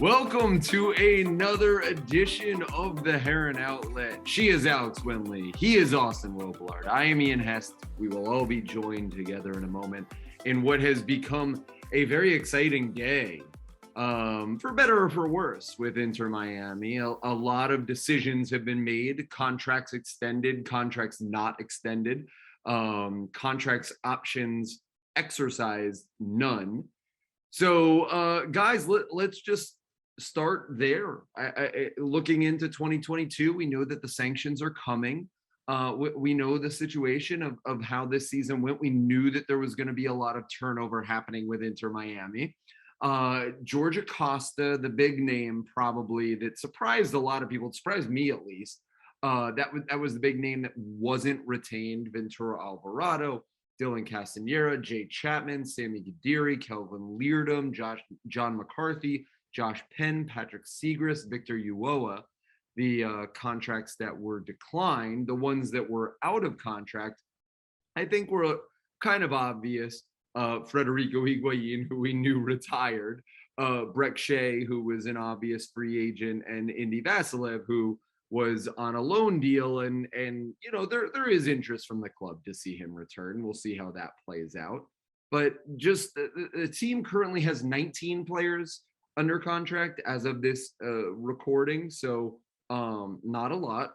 Welcome to another edition of the Heron Outlet. She is Alex Winley. He is Austin Robillard. I am Ian Hest. We will all be joined together in a moment in what has become a very exciting day, for better or for worse, with Inter Miami. A lot of decisions have been made, contracts extended, contracts not extended, contracts options exercised, none. So, guys, let's just start there. Looking into 2022, we know that the sanctions are coming. We know the situation of how this season went. We knew that there was going to be a lot of turnover happening with Inter Miami. George Acosta, the big name probably that surprised a lot of people, it surprised me at least. That was the big name that wasn't retained. Ventura Alvarado, Dylan Castanera, Jay Chapman, Sammy Guediri, Kelvin Leardom, John McCarthy, Josh Penn, Patrick Segrist, Victor Ulloa, the contracts that were declined. The ones that were out of contract, I think were kind of obvious. Federico Higuain, who we knew retired, Brek Shea, who was an obvious free agent, and Indy Vassilev, who was on a loan deal, and you know there is interest from the club to see him return. We'll see how that plays out. But just the team currently has 19 players under contract as of this recording, so not a lot,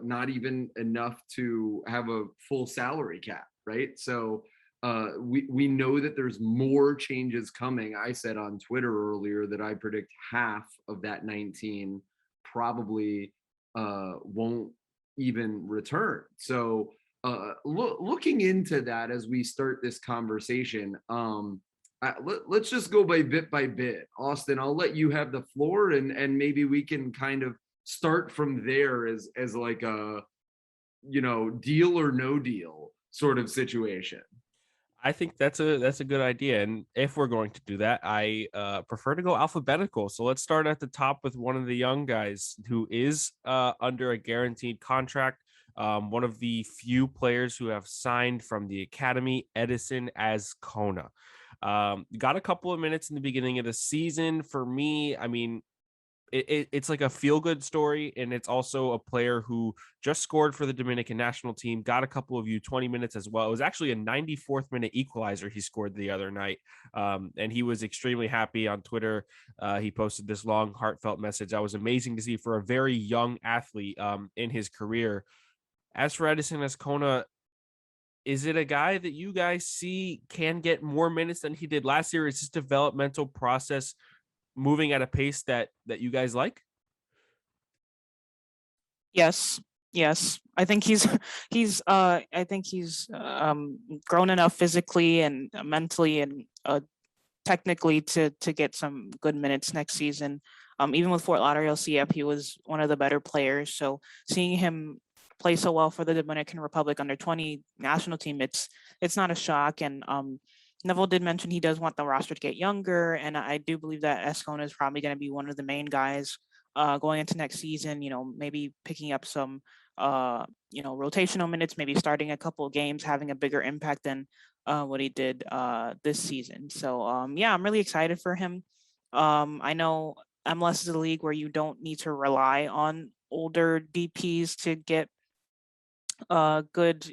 not even enough to have a full salary cap, right? So we know that there's more changes coming. I said on Twitter earlier that I predict half of that 19 probably won't even return. So looking into that as we start this conversation, let's just go by bit. Austin, I'll let you have the floor, and maybe we can kind of start from there as like a, you know, deal or no deal sort of situation. I think that's a good idea. And if we're going to do that, I prefer to go alphabetical. So let's start at the top with one of the young guys who is under a guaranteed contract. One of the few players who have signed from the academy, Edison Azcona. Got a couple of minutes in the beginning of the season. For me, I mean, it's like a feel-good story, and it's also a player who just scored for the Dominican national team, got a couple of U20 minutes as well. It was actually a 94th minute equalizer he scored the other night, and he was extremely happy on Twitter. He posted this long, heartfelt message. That was amazing to see for a very young athlete in his career. As for Edison Azcona, is it a guy that you guys see can get more minutes than he did last year? Is his developmental process moving at a pace that you guys like? Yes. I think he's grown enough physically and mentally and technically to get some good minutes next season. Even with Fort Lauderdale CF, he was one of the better players. So seeing him play so well for the Dominican Republic under 20 national team, it's not a shock. And Neville did mention he does want the roster to get younger, and I do believe that Azcona is probably going to be one of the main guys going into next season. You know, maybe picking up some rotational minutes, maybe starting a couple of games, having a bigger impact than what he did this season. So I'm really excited for him. I know MLS is a league where you don't need to rely on older DPs to get good,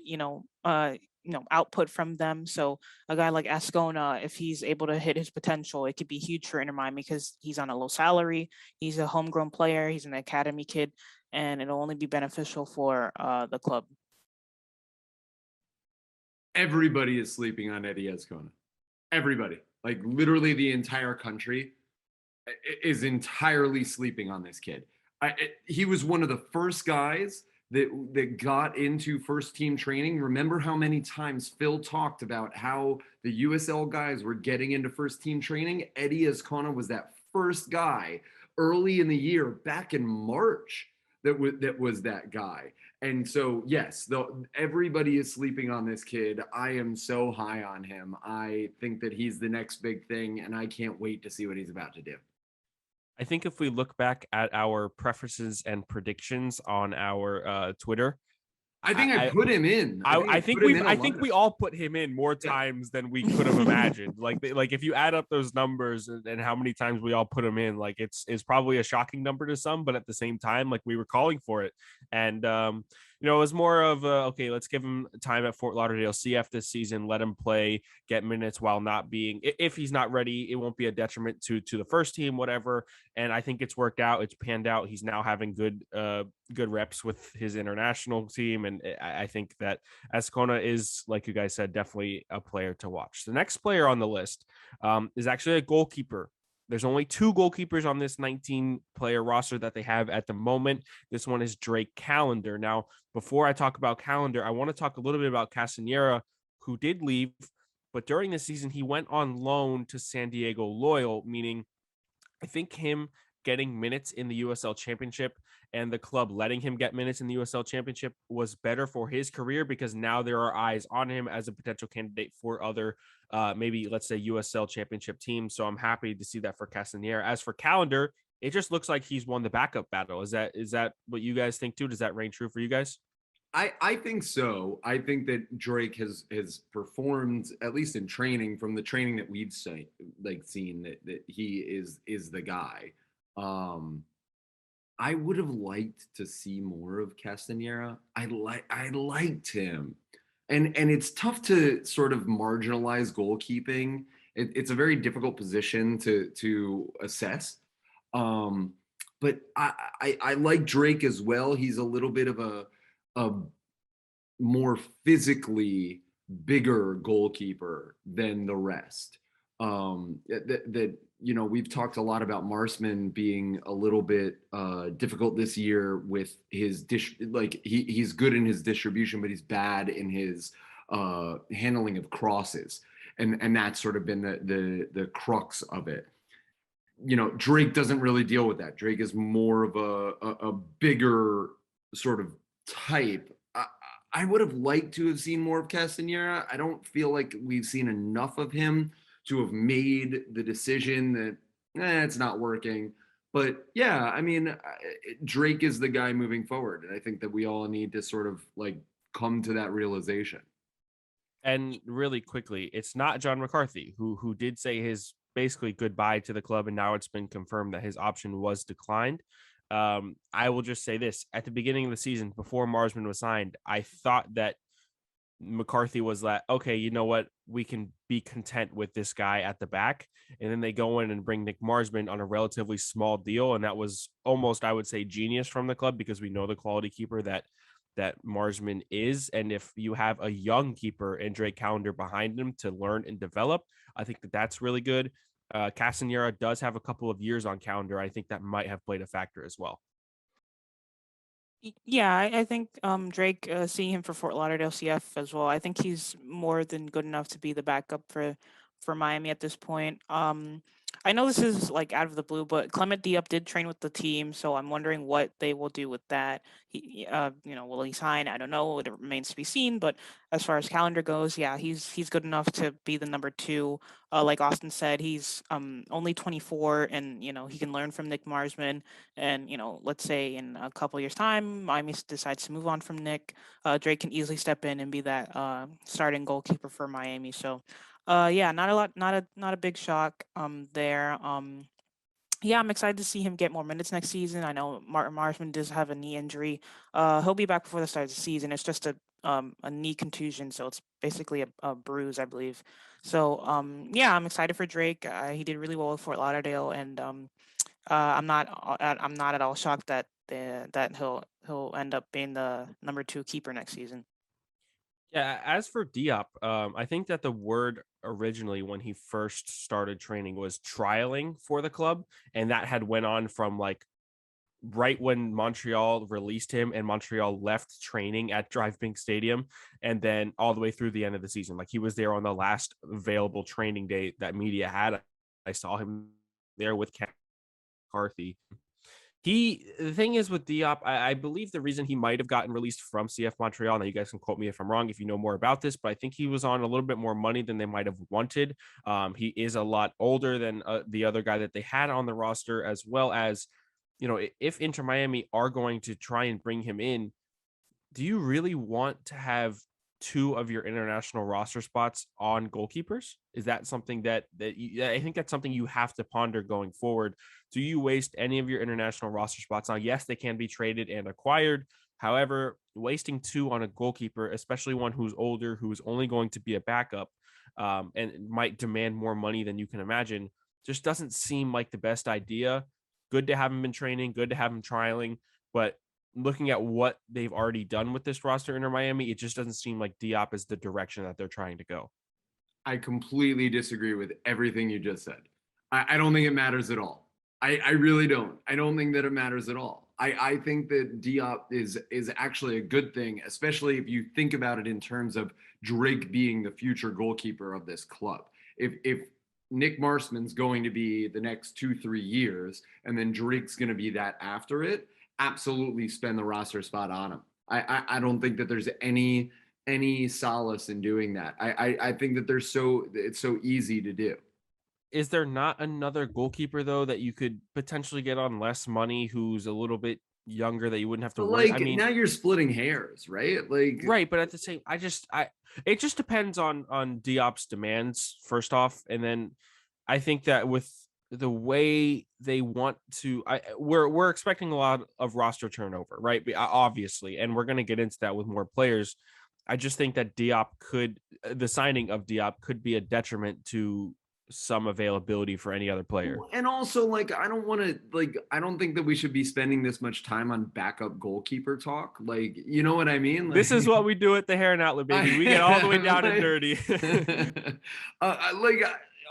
output from them. So a guy like Azcona, if he's able to hit his potential, it could be huge for Inter Miami because he's on a low salary. He's a homegrown player. He's an academy kid, and it'll only be beneficial for the club. Everybody is sleeping on Eddie Azcona. Everybody, like literally the entire country is entirely sleeping on this kid. He was one of the first guys that got into first team training. Remember how many times Phil talked about how the USL guys were getting into first team training? Eddie Azcona was that first guy early in the year, back in March, that was that guy. And so, yes, everybody is sleeping on this kid. I am so high on him. I think that he's the next big thing, and I can't wait to see what he's about to do. I think if we look back at our preferences and predictions on our Twitter, I think I put him in. I think we all put him in more times than we could have imagined. Like if you add up those numbers and how many times we all put him in, like it's probably a shocking number to some, but at the same time, like we were calling for it. And it was more of okay, let's give him time at Fort Lauderdale CF this season, let him play, get minutes while not being, if he's not ready, it won't be a detriment to the first team, whatever. And I think it's worked out. It's panned out. He's now having good reps with his international team. And I think that Azcona is, like you guys said, definitely a player to watch. The next player on the list is actually a goalkeeper. There's only 2 goalkeepers on this 19-player roster that they have at the moment. This one is Drake Callender. Now, before I talk about Callender, I want to talk a little bit about Castanera, who did leave, but during the season, he went on loan to San Diego Loyal, meaning I think him getting minutes in the USL Championship and the club letting him get minutes in the USL Championship was better for his career, because now there are eyes on him as a potential candidate for other, maybe let's say USL Championship teams. So I'm happy to see that for Castanera. As for Callender, it just looks like he's won the backup battle. Is that what you guys think too? Does that ring true for you guys? I think so. I think that Drake has performed, at least in training, from the training that we've seen that he is the guy. I would have liked to see more of Castanera. I liked him, and it's tough to sort of marginalize goalkeeping. It's a very difficult position to assess. But I like Drake as well. He's a little bit of a more physically bigger goalkeeper than the rest. We've talked a lot about Marsman being a little bit difficult this year with his he's good in his distribution, but he's bad in his handling of crosses, and that's sort of been the crux of it. Drake doesn't really deal with that. Drake is more of a bigger sort of type. I would have liked to have seen more of Castanera. I don't feel like we've seen enough of him to have made the decision that it's not working. But yeah, I mean, Drake is the guy moving forward. And I think that we all need to sort of like come to that realization. And really quickly, it's not John McCarthy who did say his basically goodbye to the club, and now it's been confirmed that his option was declined. I will just say this: at the beginning of the season, before Marsman was signed, I thought that McCarthy was like, okay, you know what, we can be content with this guy at the back. And then they go in and bring Nick Marsman on a relatively small deal, and that was almost, I would say, genius from the club, because we know the quality keeper that Marsman is. And if you have a young keeper and Drake Callender behind him to learn and develop, I think that that's really good. Castanera does have a couple of years on Callender. I think that might have played a factor as well. Yeah, I think Drake, seeing him for Fort Lauderdale CF as well, I think he's more than good enough to be the backup for Miami at this point. I know this is like out of the blue, but Clement Diop did train with the team, so I'm wondering what they will do with that. Will he sign? I don't know. It remains to be seen. But as far as Callender goes, yeah, he's good enough to be the number 2. Like Austin said, he's only 24, and he can learn from Nick Marsman. And let's say in a couple years' time, Miami decides to move on from Nick, Drake can easily step in and be that starting goalkeeper for Miami. So. Yeah, not a big shock there. Yeah, I'm excited to see him get more minutes next season. I know Marsman does have a knee injury. He'll be back before the start of the season. It's just a knee contusion, so it's basically a bruise, I believe. So yeah, I'm excited for Drake. He did really well with Fort Lauderdale, and I'm not at all shocked that he'll end up being the number 2 keeper next season. Yeah, as for Diop, I think that the word originally when he first started training was trialing for the club, and that had went on from like right when Montreal released him and Montreal left training at Drive Pink Stadium, and then all the way through the end of the season. Like he was there on the last available training day that media had. I saw him there with McCarthy. The thing is with Diop, I believe the reason he might have gotten released from CF Montreal, now you guys can quote me if I'm wrong if you know more about this, but I think he was on a little bit more money than they might have wanted. He is a lot older than the other guy that they had on the roster, as well as, if Inter Miami are going to try and bring him in, do you really want to have two of your international roster spots on goalkeepers? Is that something that I think that's something you have to ponder going forward? Do you waste any of your international roster spots? Now, yes, they can be traded and acquired. However, wasting two on a goalkeeper, especially one who's older, who is only going to be a backup, and might demand more money than you can imagine, just doesn't seem like the best idea. Good to have him in training, good to have him trialing, but looking at what they've already done with this roster in Miami, it just doesn't seem like Diop is the direction that they're trying to go. I completely disagree with everything you just said. I don't think it matters at all. I really don't. I don't think that it matters at all. I think that Diop is actually a good thing, especially if you think about it in terms of Drake being the future goalkeeper of this club. If Nick Marsman's going to be the next 2-3 years, and then Drake's going to be that after it, absolutely spend the roster spot on him. I don't think that there's any solace in doing that. I think that it's so easy to do. Is there not another goalkeeper though that you could potentially get on less money who's a little bit younger that you wouldn't have to But worry? like, I mean, now you're splitting hairs, right? Like, right, but at the same, it just depends on Diop's demands first off, and then I think that with the way they want to, we're expecting a lot of roster turnover, right? Obviously, and we're going to get into that with more players. I just think that the signing of Diop could be a detriment to some availability for any other player. and also, like, I don't think that we should be spending this much time on backup goalkeeper talk. Like, you know what I mean? Like, This is what we do at the Heron Outlet, baby. We get all the way down and dirty.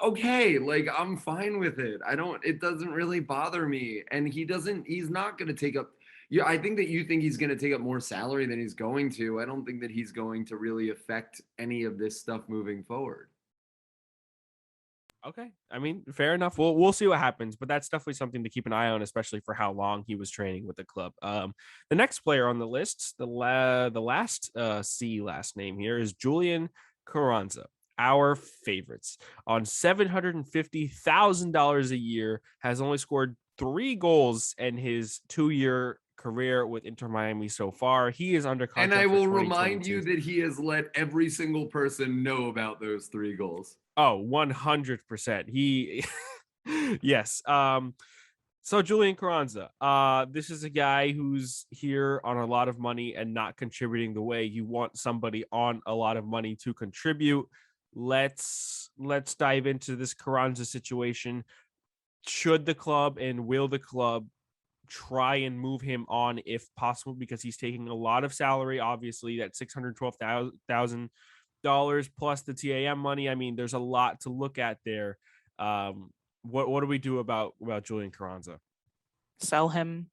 Okay, like, I'm fine with it. It doesn't really bother me. And he's not going to take up, yeah, I think that you think he's going to take up more salary than he's going to. I don't think that he's going to really affect any of this stuff moving forward. Okay. I mean, fair enough. We'll see what happens, but that's definitely something to keep an eye on, especially for how long he was training with the club. The next player on the list, the last C last name here is Julian Carranza, our favorites, on $750,000 a year, has only scored 3 goals in his 2-year career with Inter Miami so far. He is under contract. And I will for remind you that he has let every single person know about those 3 goals. Oh, 100%. He, yes. So Julian Carranza, this is a guy who's here on a lot of money and not contributing the way you want somebody on a lot of money to contribute. Let's dive into this Carranza situation. Should the club and will the club try and move him on if possible, because he's taking a lot of salary, obviously that $612,000 plus the TAM money. I mean, there's a lot to look at there. What do we do about Julian Carranza? Sell him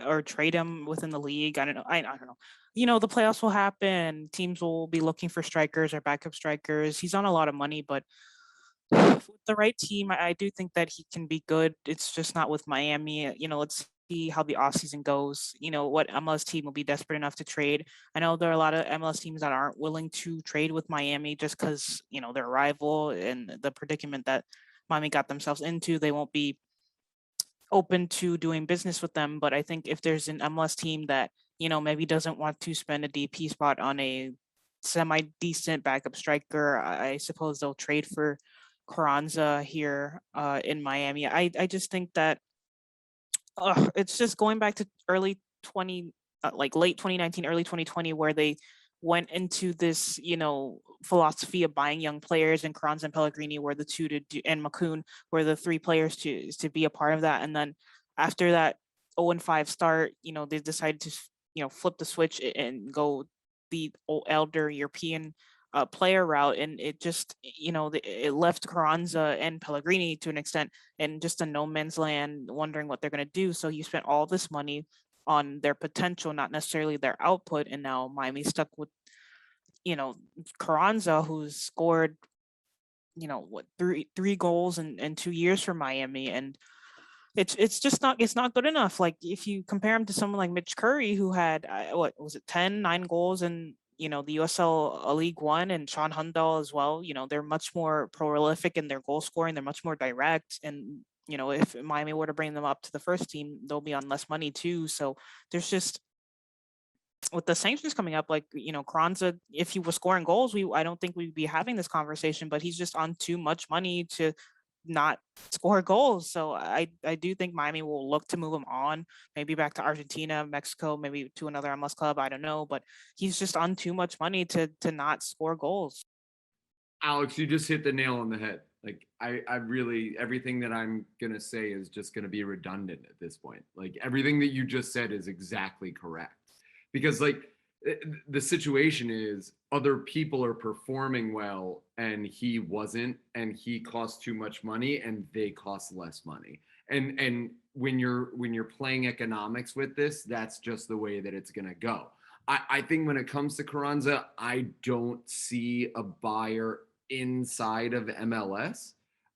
or trade him within the league. I don't know. I don't know. You know, the playoffs will happen. Teams will be looking for strikers or backup strikers. He's on a lot of money, but with the right team, I do think that he can be good. It's just not with Miami. You know, let's see how the offseason goes. You know, what MLS team will be desperate enough to trade. I know there are a lot of MLS teams that aren't willing to trade with Miami just because, you know, they're a rival and the predicament that Miami got themselves into. They won't be open to doing business with them. But I think if there's an MLS team that, you know, maybe doesn't want to spend a DP spot on a semi-decent backup striker, I suppose they'll trade for Carranza here in Miami. I just think that it's just going back to late 2019, early 2020, where they went into this, you know, philosophy of buying young players, and Carranza and Pellegrini were the two to do, and Mccoon were the 3 players to be a part of that. And then after that 0-5 start, you know, they decided to, you know, flip the switch and go the elder European player route, and it just, you know, it left Carranza and Pellegrini to an extent in just a no man's land, wondering what they're going to do. So you spent all this money on their potential, not necessarily their output, and now Miami's stuck with, you know, Carranza, who's scored, you know, what, three goals in 2 years for Miami, and it's just not, it's not good enough. Like, if you compare him to someone like Mitch Curry, who had what was it, 9 goals in, you know, the USL League One, and Sean Hundal as well. You know, they're much more prolific in their goal scoring. They're much more direct, and you know, if Miami were to bring them up to the first team, they'll be on less money too. So there's just, with the sanctions coming up, like, Carranza, if he was scoring goals, I don't think we'd be having this conversation, but he's just on too much money to not score goals. So I do think Miami will look to move him on, maybe back to Argentina, Mexico, maybe to another MLS club. I don't know, but he's just on too much money to not score goals. Alex, you just hit the nail on the head. Like I really, everything that I'm gonna say is just gonna be redundant at this point. Like everything that you just said is exactly correct. Because like the situation is other people are performing well and he wasn't, and he cost too much money and they cost less money. And when you're playing economics with this, that's just the way that it's gonna go. I think when it comes to Carranza, I don't see a buyer inside of MLS.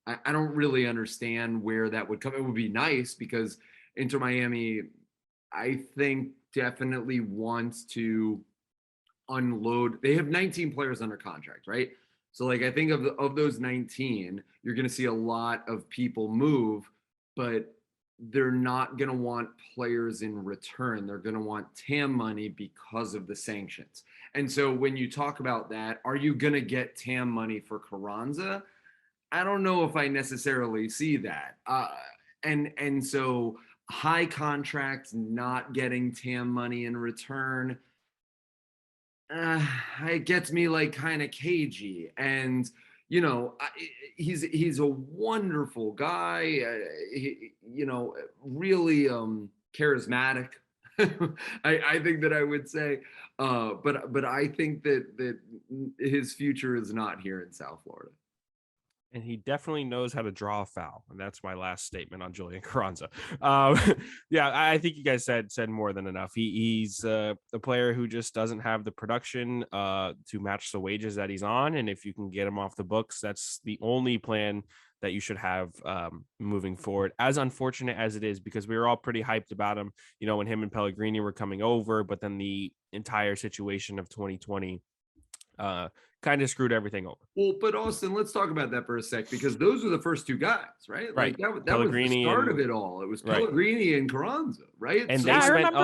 I don't really understand where that would come. It would be nice because Inter Miami, I think, definitely wants to unload. They have 19 players under contract, right? So like I think of those 19, you're going to see a lot of people move, but they're not going to want players in return. They're going to want TAM money because of the sanctions. And so when you talk about that, are you going to get TAM money for Carranza? I don't know if I necessarily see that. And so high contracts, not getting TAM money in return, it gets me like kind of cagey. And he's a wonderful guy. Really charismatic. I think that I would say, but I think that his future is not here in South Florida. And he definitely knows how to draw a foul. And that's my last statement on Julian Carranza. Yeah, I think you guys said more than enough. He's a player who just doesn't have the production to match the wages that he's on. And if you can get him off the books, that's the only plan that you should have moving forward. As unfortunate as it is, because we were all pretty hyped about him, when him and Pellegrini were coming over, but then the entire situation of 2020 kind of screwed everything over. Well, but Austin, let's talk about that for a sec, because those are the first two guys, right? Right. Like that was the start of it all. It was Pellegrini and Carranza, right? And so they spent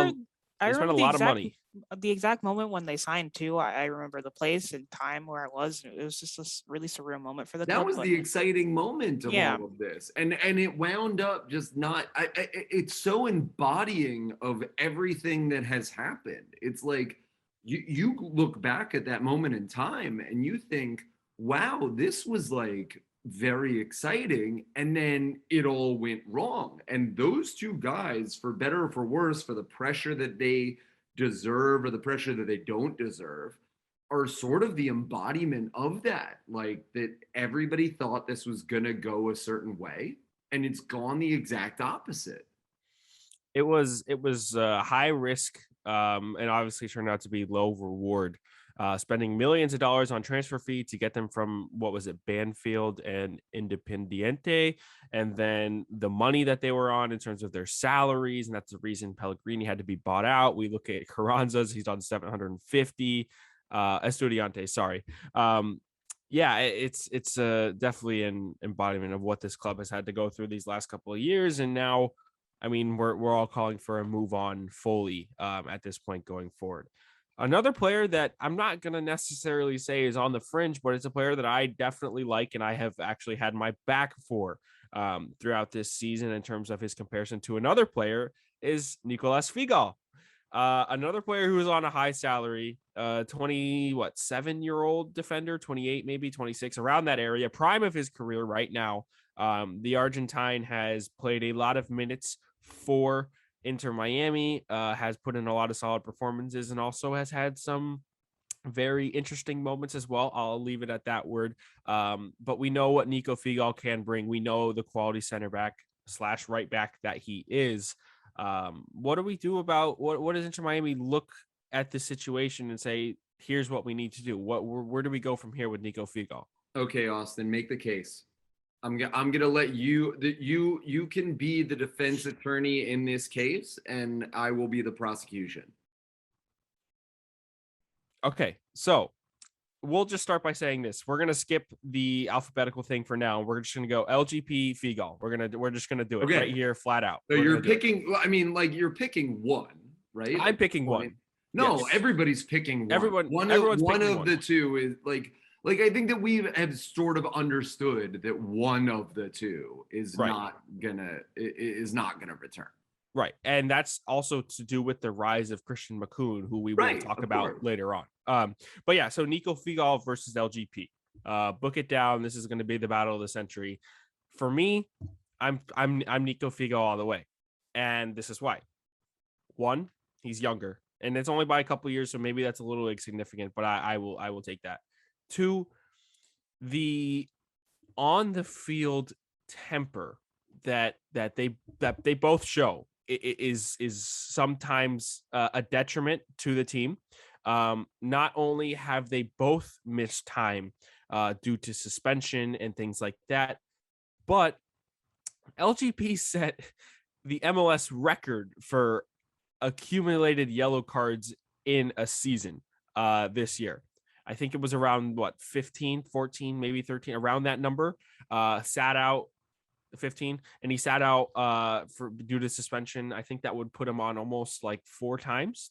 I remember a lot of money. The exact moment when they signed too. I remember the place and time where I was. It was just a really surreal moment for the club. That was the exciting moment of all of this, and it wound up just not. It's so embodying of everything that has happened. It's like you look back at that moment in time and you think, wow, this was like very exciting, and then it all went wrong. And those two guys, for better or for worse, for the pressure that they deserve or the pressure that they don't deserve, are sort of the embodiment of that. Like that everybody thought this was gonna go a certain way, and it's gone the exact opposite. It was high risk, and obviously turned out to be low reward. Spending millions of dollars on transfer fee to get them from, what was it, Banfield and Independiente, and then the money that they were on in terms of their salaries, and that's the reason Pellegrini had to be bought out. We look at Carranza's; he's on 750. Estudiante, sorry. Yeah, it's definitely an embodiment of what this club has had to go through these last couple of years, and now, I mean, we're all calling for a move on fully at this point going forward. Another player that I'm not going to necessarily say is on the fringe, but it's a player that I definitely like and I have actually had my back for throughout this season in terms of his comparison to another player is Nicolas Figo. Another player who is on a high salary, 7-year-old defender, 28, maybe 26, around that area, prime of his career right now. The Argentine has played a lot of minutes for Inter Miami, has put in a lot of solid performances, and also has had some very interesting moments as well. I'll leave it at that word. But we know what Nico Figo can bring. We know the quality center back / right back that he is. What do we do about what does Inter Miami look at the situation and say, here's what we need to do? Where do we go from here with Nico Figo? Okay, Austin, make the case. I'm gonna let you can be the defense attorney in this case, and I will be the prosecution. Okay, so we'll just start by saying this. We're gonna skip the alphabetical thing for now. We're just gonna go LGP Figo. We're just gonna do it right here, flat out. So you're picking. I mean, like you're picking one, right? I'm picking one. No, Yes. everybody's picking one. Everyone's One picking of the two is like I think that we have sort of understood that one of the two is Right. not gonna return. Right. And that's also to do with the rise of Christian Mccoon, who we will Right, talk of about course. later on. But yeah, so Nico Figo versus LGP. Book it down. This is going to be the battle of the century. For me, I'm Nico Figo all the way. And this is why. One, he's younger. And it's only by a couple years, so maybe that's a little insignificant, but I will take that. Two, the on the field temper that they both show is sometimes a detriment to the team. Not only have they both missed time due to suspension and things like that, but LGP set the MLS record for accumulated yellow cards in a season this year. I think it was around 15, 14, maybe 13, around that number. Sat out 15, and he sat out for due to suspension. I think that would put him on almost like 3 times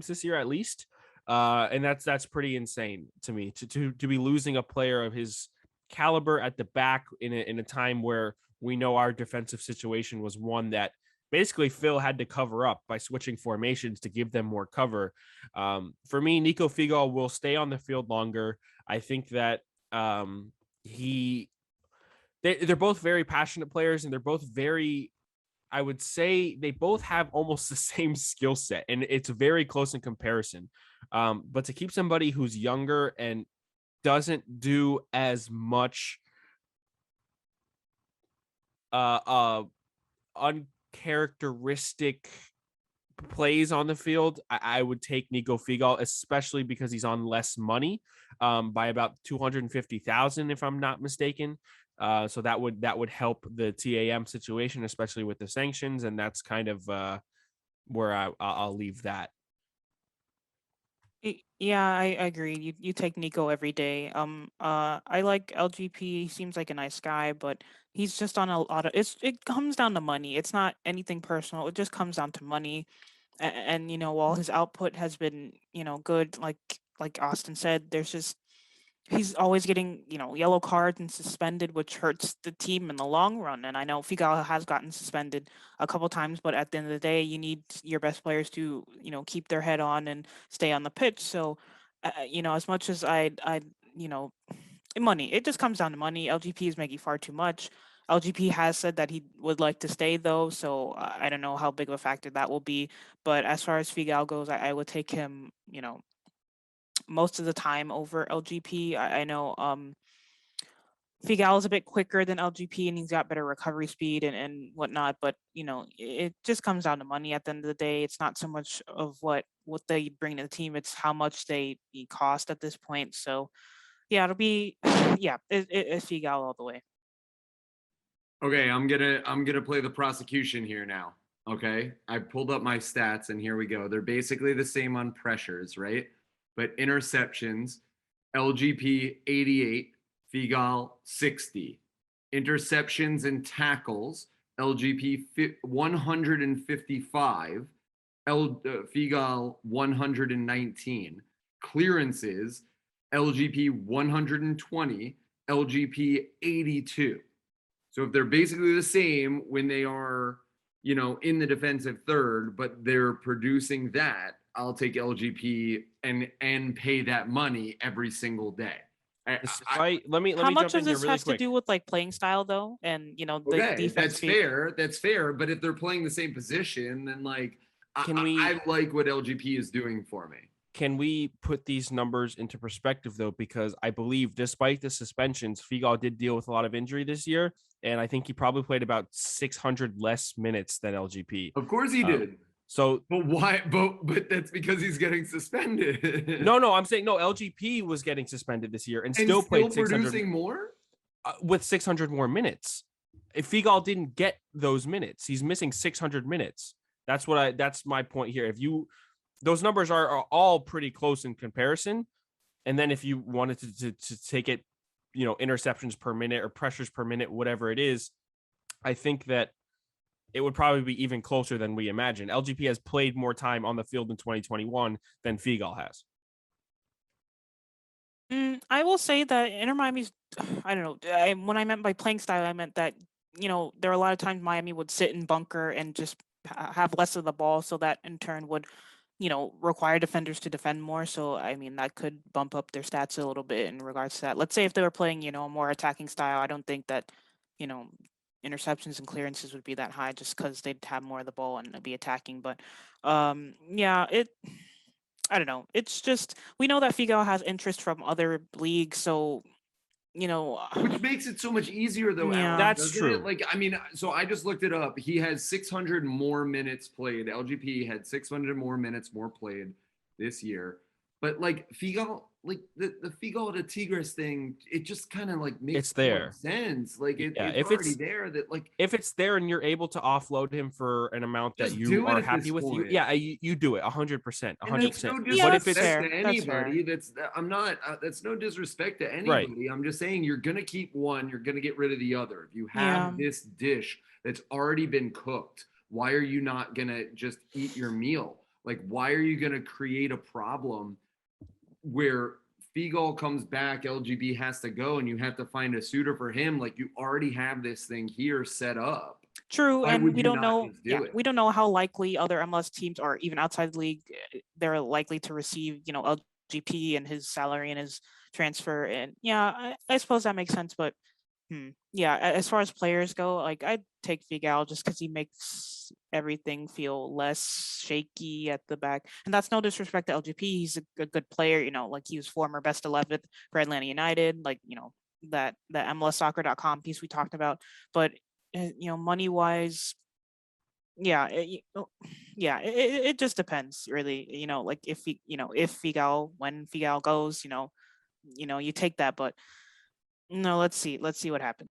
this year at least. And that's pretty insane to me to be losing a player of his caliber at the back in a time where we know our defensive situation was one that basically Phil had to cover up by switching formations to give them more cover. For me, Nico Figo will stay on the field longer. I think that they're both very passionate players, and they're both very, I would say they both have almost the same skill set, and it's very close in comparison. But to keep somebody who's younger and doesn't do as much uncharacteristic plays on the field, I would take Nico Figo, especially because he's on less money, by about 250,000, if I'm not mistaken. So that would help the TAM situation, especially with the sanctions, and that's kind of where I'll leave that. Yeah, I agree. You take Nico every day. I like LGP. He seems like a nice guy, but he's just on a lot of it comes down to money. It's not anything personal. It just comes down to money. And while his output has been, good, like Austin said, there's just he's always getting, yellow cards and suspended, which hurts the team in the long run. And I know Figal has gotten suspended a couple times, but at the end of the day, you need your best players to, keep their head on and stay on the pitch. So, as much as money, it just comes down to money. LGP is making far too much. LGP has said that he would like to stay, though, so I don't know how big of a factor that will be. But as far as Figal goes, I would take him, most of the time over LGP. I know Figal is a bit quicker than LGP, and he's got better recovery speed and whatnot. But it just comes down to money at the end of the day. It's not so much of what they bring to the team; it's how much they cost at this point. So yeah, it'll be it's Figal all the way. Okay, I'm gonna play the prosecution here now. Okay, I pulled up my stats and here we go. They're basically the same on pressures, right? But interceptions, LGP 88, Figal 60. Interceptions and tackles, LGP 155, Figal 119. Clearances, LGP 120, LGP 82. So if they're basically the same when they are, in the defensive third, but they're producing that, I'll take LGP and pay that money every single day. Let me How much jump in of here this really has quick. to do with playing style, though, and the Okay, defense? That's fair. But if they're playing the same position, then I like what LGP is doing for me. Can we put these numbers into perspective, though? Because I believe, despite the suspensions, Figo did deal with a lot of injury this year, and I think he probably played about 600 less minutes than LGP. Of course he did. So, but why? But that's because he's getting suspended. No, I'm saying no. LGP was getting suspended this year and still played 600, producing more with 600 more minutes. If Figo didn't get those minutes, he's missing 600 minutes. That's my point here. Those numbers are all pretty close in comparison. And then if you wanted to take it, interceptions per minute or pressures per minute, whatever it is, I think that it would probably be even closer than we imagine. LGP has played more time on the field in 2021 than Figo has. I will say that Inter Miami's, I don't know. When I meant by playing style, I meant that, there are a lot of times Miami would sit in bunker and just have less of the ball. So that in turn would, require defenders to defend more. So, I mean, that could bump up their stats a little bit in regards to that. Let's say if they were playing, a more attacking style, I don't think that, interceptions and clearances would be that high just because they'd have more of the ball and be attacking. But I don't know. It's just we know that Figo has interest from other leagues, so Which makes it so much easier, though. Yeah. Alan, That's doesn't true. it? Like, I mean, so I just looked it up. He has 600 more minutes played. LGP had 600 more minutes more played this year. But like Figo, like the Figo to Tigres thing, it just kind of like makes It's there. sense. Like it's if already it's there. That like if it's there and you're able to offload him for an amount that Just you do it are at happy this with, point. you do it 100%, And that's 100%. no Yeah, But if that's it's fair. disrespect to That's fair. anybody. I'm not. That's no disrespect to Right. anybody. I'm just saying you're gonna keep one. You're gonna get rid of the other. If you Yeah. have this dish that's already been cooked, why are you not gonna just eat your meal? Like, why are you gonna create a problem where Figo comes back, LGB has to go, and you have to find a suitor for him? Like, you already have this thing here set up. True, Why and would we you don't not know. just do Yeah, it? we don't know how likely other MLS teams or even outside the league they're likely to receive. LGP and his salary and his transfer, and I suppose that makes sense. But yeah, as far as players go, like I'd take Figal just because he makes everything feel less shaky at the back. And that's no disrespect to LGP. He's a good player, like he was former best 11th for Atlanta United, like, that MLSsoccer.com piece we talked about. But, money wise, it just depends really, like if if Figal, when Figal goes, you take that. But no, let's see what happens.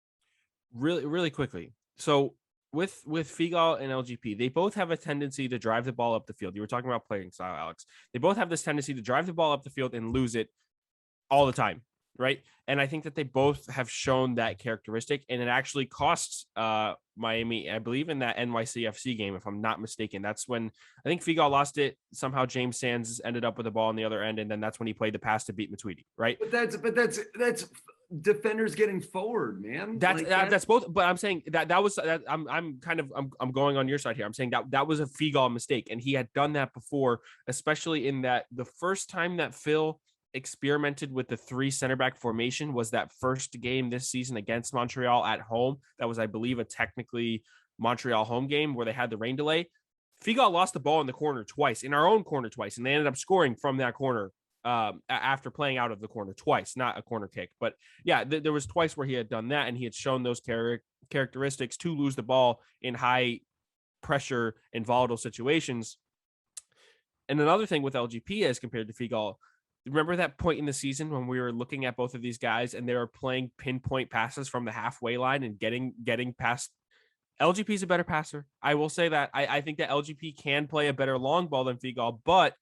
Really quickly. So with Figo and LGP, they both have a tendency to drive the ball up the field. You were talking about playing style, Alex. They both have this tendency to drive the ball up the field and lose it all the time, right? And I think that they both have shown that characteristic, and it actually costs Miami, I believe, in that NYCFC game, if I'm not mistaken. That's when I think Figo lost it. Somehow James Sands ended up with the ball on the other end, and then that's when he played the pass to beat Matuidi, right? But that's defenders getting forward, man. That's both. But I'm saying that was I'm going on your side here. I'm saying that was a Figo mistake, and he had done that before, especially in that the first time that Phil experimented with the 3 center back formation was that first game this season against Montreal at home. That was, I believe, a technically Montreal home game where they had the rain delay. Figo lost the ball in the corner twice, in our own corner twice, and they ended up scoring from that corner after playing out of the corner twice, not a corner kick. But yeah, there was twice where he had done that, and he had shown those characteristics to lose the ball in high pressure and volatile situations. And another thing with LGP as compared to Figo, remember that point in the season when we were looking at both of these guys and they were playing pinpoint passes from the halfway line and getting past. LGP is a better passer. I will say that. I think that LGP can play a better long ball than Figo, but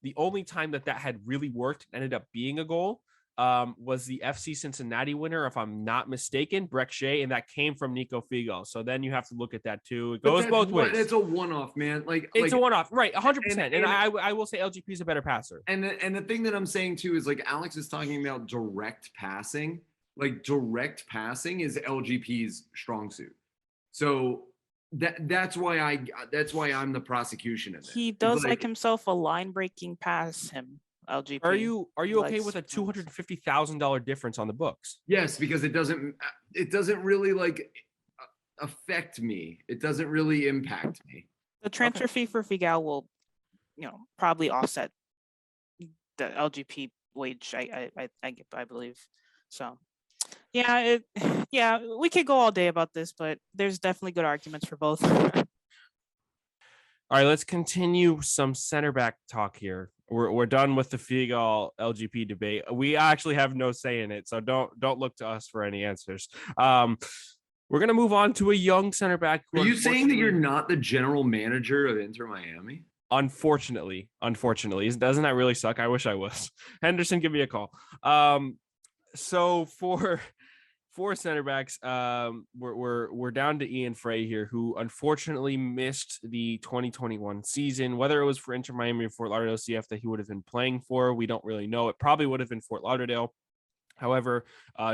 the only time that had really worked ended up being a goal was the FC Cincinnati winner, if I'm not mistaken, Breck Shea, and that came from Nico Figo. So then you have to look at that too. It goes both ways. It's a one-off, man. It's a one-off, right? 100%. And I will say LGP is a better passer. And the thing that I'm saying too is like Alex is talking about direct passing. Like direct passing is LGP's strong suit. So that's why I'm the prosecution of it. He does like himself a line breaking pass him. LGP. Are you okay with a $250,000 difference on the books? Yes, because it doesn't really like affect me. It doesn't really impact me. The transfer fee for Figo will, probably offset the LGP wage. I believe. So, we could go all day about this, but there's definitely good arguments for both. All right, let's continue some center back talk here. We're done with the Figo LGP debate. We actually have no say in it, so don't look to us for any answers. We're gonna move on to a young center back. Are you saying that you're not the general manager of Inter Miami? Unfortunately, doesn't that really suck? I wish I was. Henderson, give me a call. So for For center backs, we're down to Ian Frey here, who unfortunately missed the 2021 season. Whether it was for Inter Miami or Fort Lauderdale CF that he would have been playing for, we don't really know. It probably would have been Fort Lauderdale. However,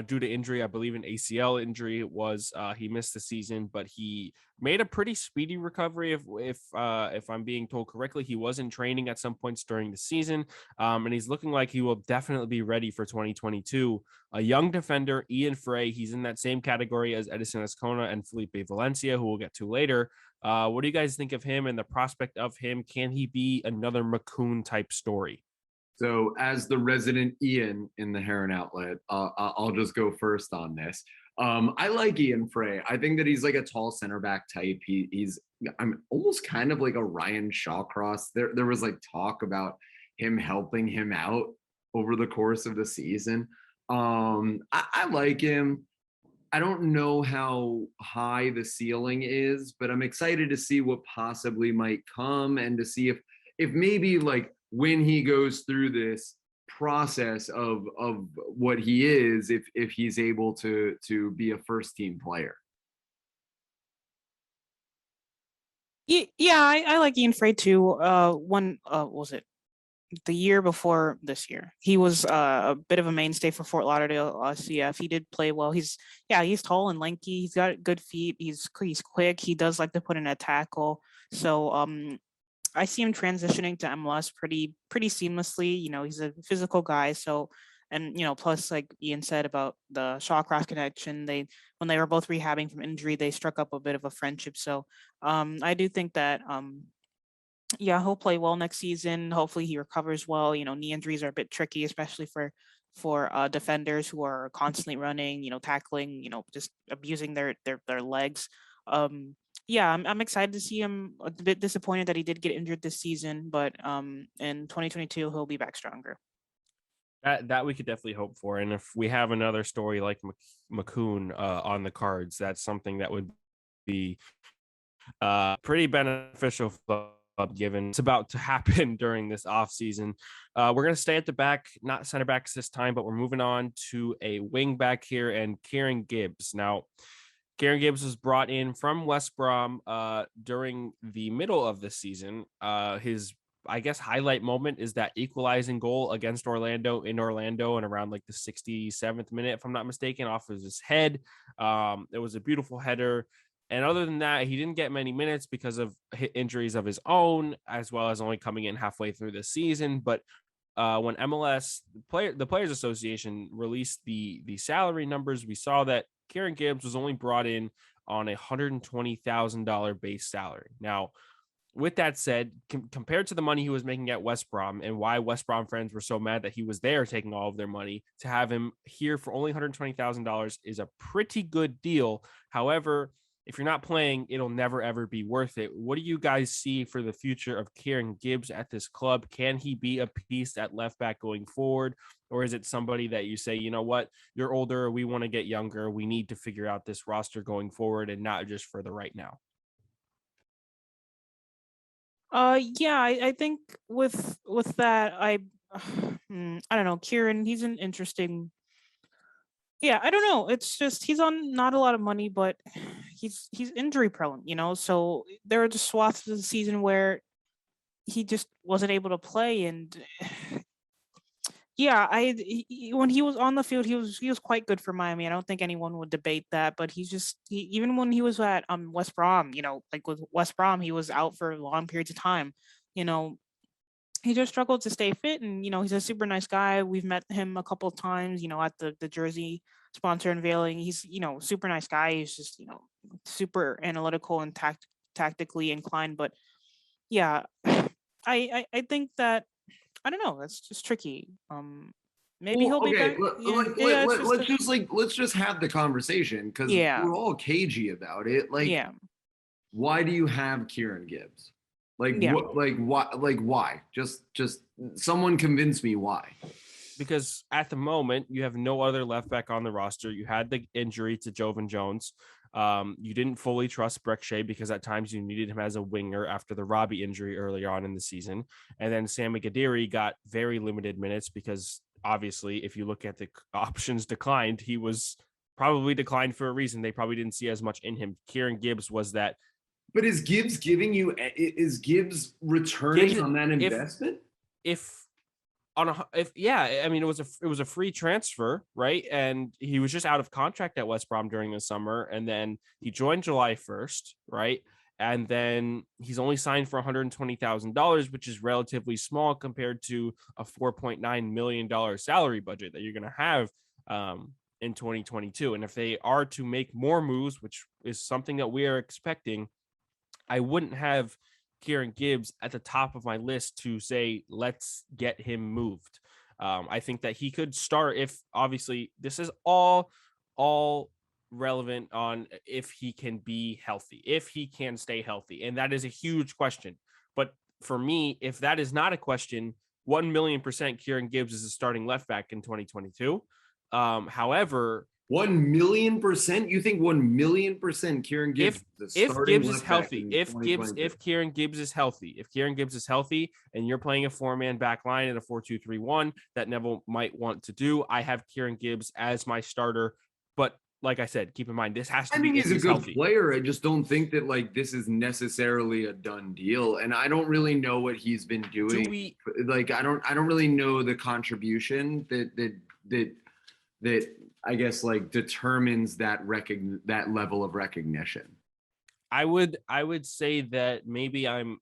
due to injury, I believe an ACL injury, he missed the season, but he made a pretty speedy recovery. If I'm being told correctly, he was in training at some points during the season, and he's looking like he will definitely be ready for 2022. A young defender, Ian Frey, he's in that same category as Edison Escona and Felipe Valencia, who we'll get to later. What do you guys think of him and the prospect of him? Can he be another Mccoon type story? So as the resident Ian in the Heron outlet, I'll just go first on this. I like Ian Frey. I think that he's like a tall center back type. I'm almost kind of like a Ryan Shawcross. There was like talk about him helping him out over the course of the season. I like him. I don't know how high the ceiling is, but I'm excited to see what possibly might come and to see if maybe like when he goes through this process of what he is, if he's able to be a first team player. Yeah, I like Ian Frey too. Was it the year before this year? He was a bit of a mainstay for Fort Lauderdale CF. He did play well. He's tall and lanky. He's got good feet. He's quick. He does like to put in a tackle. So I see him transitioning to MLS pretty seamlessly. He's a physical guy. So, and plus, like Ian said about the Shawcross connection, when they were both rehabbing from injury, they struck up a bit of a friendship. So, I do think that, he'll play well next season. Hopefully, he recovers well. Knee injuries are a bit tricky, especially for defenders who are constantly running, tackling, just abusing their legs. I'm excited to see him. A bit disappointed that he did get injured this season, but in 2022 he'll be back stronger. That we could definitely hope for, and if we have another story like Mccoon on the cards, that's something that would be pretty beneficial for given it's about to happen during this offseason. We're going to stay at the back, not center backs this time, but we're moving on to a wing back here and Kieran Gibbs. Now, Kieran Gibbs was brought in from West Brom during the middle of the season. His, I guess, highlight moment is that equalizing goal against Orlando in Orlando and around like the 67th minute, if I'm not mistaken, off of his head. It was a beautiful header. And other than that, he didn't get many minutes because of injuries of his own, as well as only coming in halfway through the season. But when MLS, the Players Association, released the salary numbers, we saw that Kieran Gibbs was only brought in on $120,000 base salary. Now, with that said, compared to the money he was making at West Brom and why West Brom fans were so mad that he was there taking all of their money, to have him here for only $120,000 is a pretty good deal. However, if you're not playing, it'll never, ever be worth it. What do you guys see for the future of Kieran Gibbs at this club? Can he be a piece at left back going forward? Or is it somebody that you say, you know what, you're older, we want to get younger, we need to figure out this roster going forward and not just for the right now? I think with that, I don't know. Kieran, he's an interesting. Yeah, I don't know. It's just he's on not a lot of money, but he's injury prone, So there are just swaths of the season where he just wasn't able to play, and when he was on the field, he was quite good for Miami. I don't think anyone would debate that, but even when he was at West Brom, like with West Brom, he was out for long periods of time. He just struggled to stay fit, and he's a super nice guy. We've met him a couple of times, at the jersey sponsor unveiling. He's super nice guy. He's just super analytical and tactically inclined. But yeah, I think that I don't know. That's just tricky. Maybe he'll be back. Let's just have the conversation because we're all cagey about it. Why do you have Kieran Gibbs? Why? Just someone convince me why. Because at the moment you have no other left back on the roster. You had the injury to Jovan Jones. You didn't fully trust Brek Shea because at times you needed him as a winger after the Robbie injury earlier on in the season. And then Sammy Gadiri got very limited minutes because obviously if you look at the options declined, he was probably declined for a reason. They probably didn't see as much in him. Kieran Gibbs was that. But is Gibbs returning Gibbs, on that investment? I mean, it was a free transfer, right? And he was just out of contract at West Brom during the summer, and then he joined July 1st, right? And then he's only signed for $120,000, which is relatively small compared to a $4.9 million salary budget that you're going to have in 2022. And if they are to make more moves, which is something that we are expecting, I wouldn't have Kieran Gibbs at the top of my list to say, let's get him moved. I think that he could start if obviously this is all relevant on if he can be healthy, if he can stay healthy. And that is a huge question. But for me, if that is not a question, 1,000,000% Kieran Gibbs is a starting left back in 2022. However, 1,000,000%? You think 1,000,000% Kieran Gibbs if Gibbs is healthy, if Kieran Gibbs is healthy, and you're playing a 4-man back line at a 4-2-3-1 that Neville might want to do, I have Kieran Gibbs as my starter. But like I said, keep in mind this has to be. He's a good player. I just don't think that like this is necessarily a done deal, and I don't really know what he's been doing. I don't really know the contribution that I guess like determines that level of recognition. I would say that maybe I'm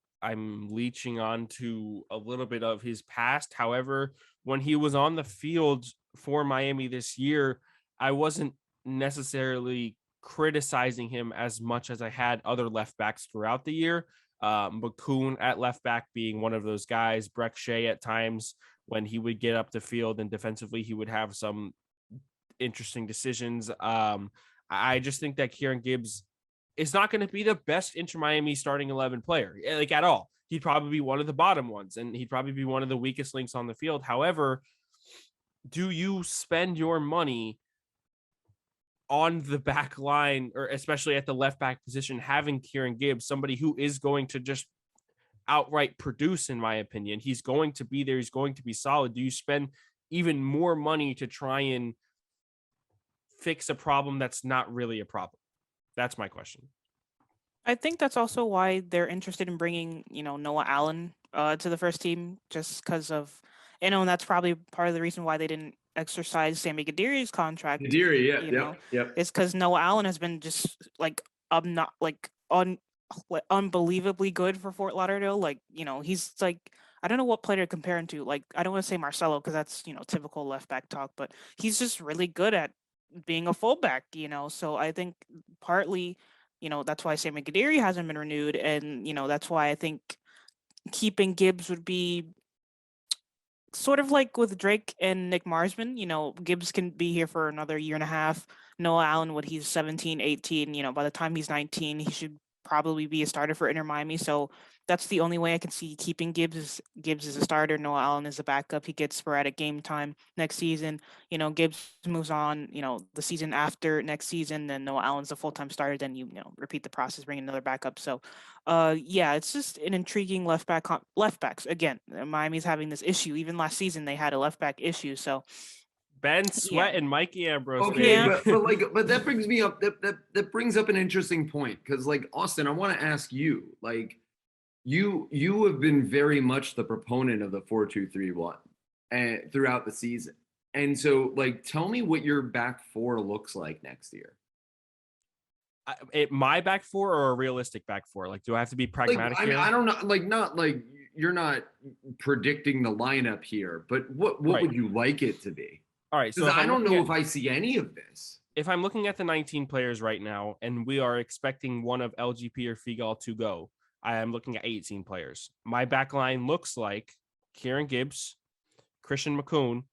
leeching on to a little bit of his past. However, when he was on the field for Miami this year, I wasn't necessarily criticizing him as much as I had other left backs throughout the year. Mccoon at left back being one of those guys. Breck Shea at times when he would get up the field and defensively he would have some interesting decisions. I just think that Kieran Gibbs is not going to be the best Inter Miami starting 11 player, like at all. He'd probably be one of the bottom ones, and he'd probably be one of the weakest links on the field. However, do you spend your money on the back line, or especially at the left back position, having Kieran Gibbs, somebody who is going to just outright produce, in my opinion? He's going to be there. He's going to be solid. Do you spend even more money to try and fix a problem that's not really a problem? That's my question. I think that's also why they're interested in bringing, Noah Allen to the first team, just because of, and that's probably part of the reason why they didn't exercise Sammy Guederi's contract. Yep. It's because Noah Allen has been just unbelievably good for Fort Lauderdale. He's like, I don't know what player to compare him to. Like, I don't want to say Marcelo because that's typical left back talk, but he's just really good at being a fullback. So I think partly, that's why Sammy Guederi hasn't been renewed, and that's why I think keeping Gibbs would be sort of like with Drake and Nick Marsman. Gibbs can be here for another year and a half. Noah Allen, when he's 17, 18, by the time he's 19, he should probably be a starter for Inter Miami. So that's the only way I can see keeping Gibbs. Gibbs is a starter. Noah Allen is a backup. He gets sporadic game time next season. Gibbs moves on, the season after next season, then Noah Allen's a full-time starter. Then you repeat the process, bring another backup. So it's just an intriguing left backs. Again, Miami's having this issue. Even last season, they had a left back issue. So Ben Sweat and Mikey Ambrose. Okay, but that brings me up. That brings up an interesting point, because like Austin, I want to ask you, like, you have been very much the proponent of the 4-2-3-1 and throughout the season, and so like, tell me what your back four looks like next year. My back four or a realistic back four? Like, do I have to be pragmatic here? I don't know. Like, not like you're not predicting the lineup here, but what would you like it to be? All right, so I don't know if I see any of this. If I'm looking at the 19 players right now, and we are expecting one of LGP or Figo to go, I am looking at 18 players. My back line looks like Kieran Gibbs, Christian Mccoon,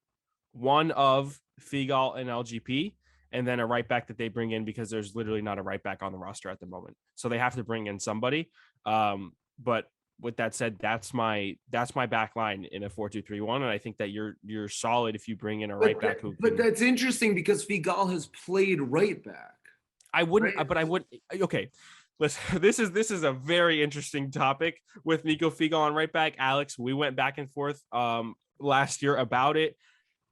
one of Figo and LGP, and then a right back that they bring in because there's literally not a right back on the roster at the moment. So they have to bring in somebody. But with that said, that's my back line in a 4-2-3-1, and I think that you're solid if you bring in a right back who. But that's interesting because Figo has played right back. I wouldn't, right? But I would. Okay, listen. This is a very interesting topic with Nico Figo on right back. Alex, we went back and forth last year about it.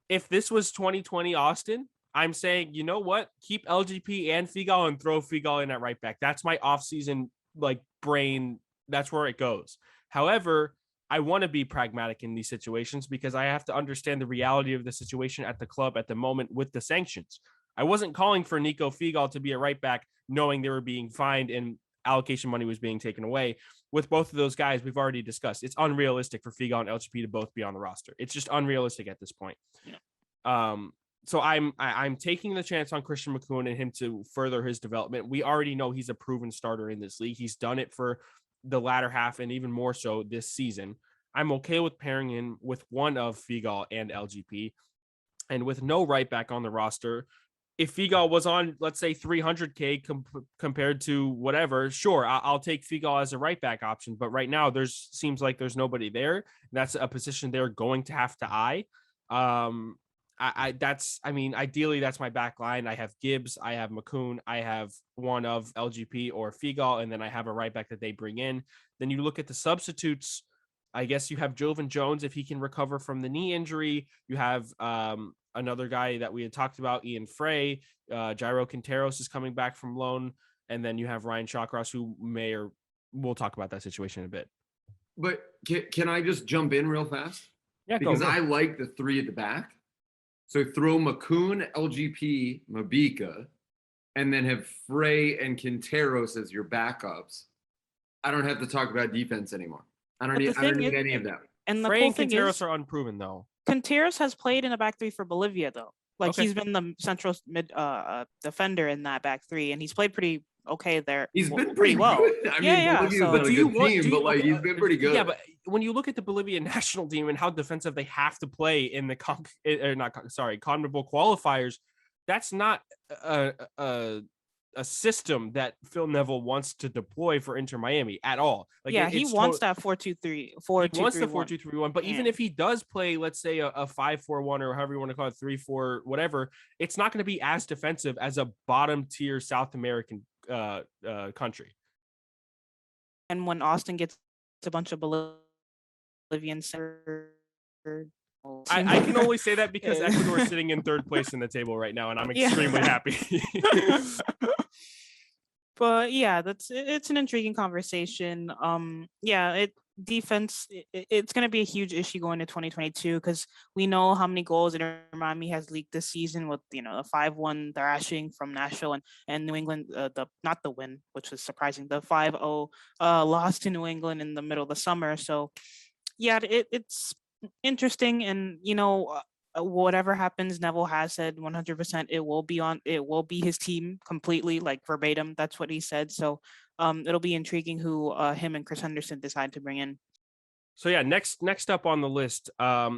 If this was 2020 Austin, I'm saying, you know what? Keep LGP and Figo and throw Figo in at right back. That's my offseason like brain. That's where it goes. However, I want to be pragmatic in these situations because I have to understand the reality of the situation at the club at the moment with the sanctions. I wasn't calling for Nico Figo to be a right back, knowing they were being fined and allocation money was being taken away. With both of those guys, we've already discussed it's unrealistic for Figo and LGP to both be on the roster. It's just unrealistic at this point. Yeah. So I'm taking the chance on Christian Mccoon and him to further his development. We already know he's a proven starter in this league. He's done it for the latter half and even more so this season. I'm okay with pairing in with one of Figo and LGP, and with no right back on the roster. If Figo was on, let's say 300K compared to whatever, sure, I'll take Figo as a right back option. But right now, seems like there's nobody there. That's a position they're going to have to eye. Ideally that's my back line. I have Gibbs, I have Mccoon, I have one of LGP or Figo, and then I have a right back that they bring in. Then you look at the substitutes. I guess you have Jovan Jones if he can recover from the knee injury. You have another guy that we had talked about, Ian Frey. Gyro Quintaros is coming back from loan, and then you have Ryan Shawcross, who we'll talk about that situation in a bit. But can I just jump in real fast? Yeah, because go. I like the three at the back. So throw Mccoon, LGP, Mabika, and then have Frey and Quintaros as your backups. I don't have to talk about defense anymore. I don't need any of that. And the Frey cool and thing Quintaros is, are unproven though. Quintaros has played in a back three for Bolivia though. Like Okay. He's been the central mid defender in that back three, and he's played pretty okay there. He's been pretty well. Good. I mean, Bolivia's not a good team, but like he's been pretty good. Yeah, but when you look at the Bolivian national team and how defensive they have to play in the CONMEBOL qualifiers, that's not a system that Phil Neville wants to deploy for Inter Miami at all. Like, yeah, he wants that 4-2-3. He wants the 4-2-3-1. But even if he does play, let's say a 5-4-1 or however you want to call it, 3-4, whatever, it's not going to be as defensive as a bottom tier South American country. And when Austin gets a bunch of Bolivians, I can only say that because Ecuador is sitting in third place in the table right now, and I'm extremely happy. But yeah, it's an intriguing conversation. Defense, it's going to be a huge issue going to 2022 because we know how many goals Inter Miami has leaked this season with a 5-1 thrashing from Nashville and New England, not the win, which was surprising, the 5-0 loss to New England in the middle of the summer. So yeah, it's interesting, and whatever happens, Neville has said 100% it will be his team completely, like verbatim. That's what he said. So it'll be intriguing who him and Chris Henderson decide to bring in. So yeah, next up on the list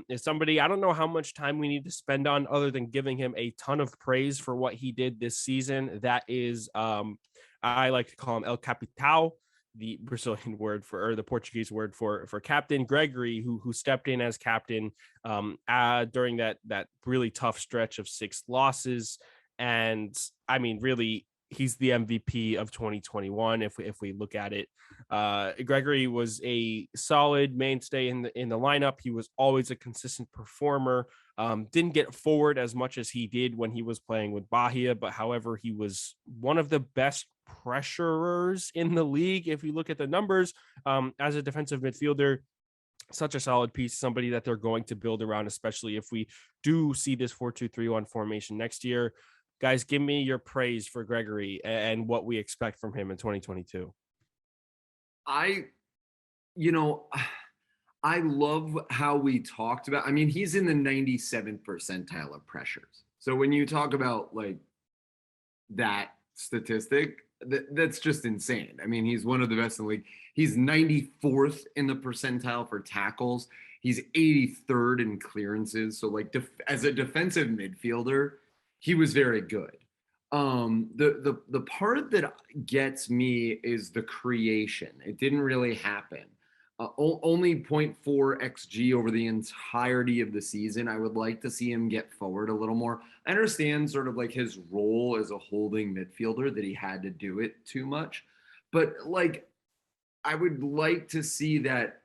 is somebody I don't know how much time we need to spend on other than giving him a ton of praise for what he did this season. That is I like to call him El Capitão, the Brazilian word or the Portuguese word for captain, Gregory, who stepped in as captain during that really tough stretch of 6 losses. And I mean, really, he's the MVP of 2021. If we look at it, Gregory was a solid mainstay in the lineup. He was always a consistent performer. Didn't get forward as much as he did when he was playing with Bahia, but however, he was one of the best pressurers in the league. If you look at the numbers, as a defensive midfielder, such a solid piece, somebody that they're going to build around, especially if we do see this 4-2-3-1 formation next year. Guys, give me your praise for Gregory and what we expect from him in 2022. I love how we talked about, he's in the 97th percentile of pressures. So when you talk about like that statistic, that's just insane. He's one of the best in the league. He's 94th in the percentile for tackles. He's 83rd in clearances. So like as a defensive midfielder, he was very good. The part that gets me is the creation. It didn't really happen. Only 0.4 XG over the entirety of the season. I would like to see him get forward a little more. I understand sort of like his role as a holding midfielder, that he had to do it too much. But like, I would like to see that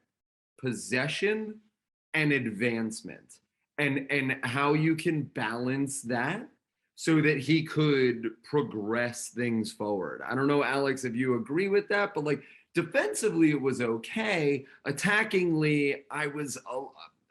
possession and advancement and how you can balance that so that he could progress things forward. I don't know, Alex, if you agree with that, but like defensively, it was okay. Attackingly, I was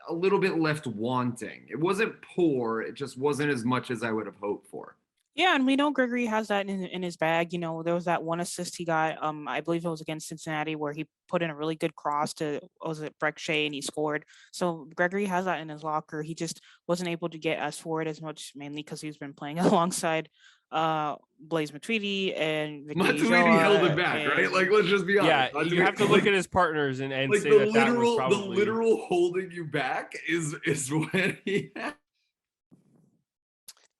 a little bit left wanting. It wasn't poor, it just wasn't as much as I would have hoped for. Yeah, and we know Gregory has that in his bag. You know, there was that one assist he got. I believe it was against Cincinnati where he put in a really good cross to was it Breck Shea and he scored. So Gregory has that in his locker. He just wasn't able to get us forward as much, mainly because he's been playing alongside Blaise Matuidi and Victor Matuidi held it Ulloa back, right? and Like, let's just be honest. Yeah, you have to look at his partners and like say the that was literal, probably the literal holding you back is when he.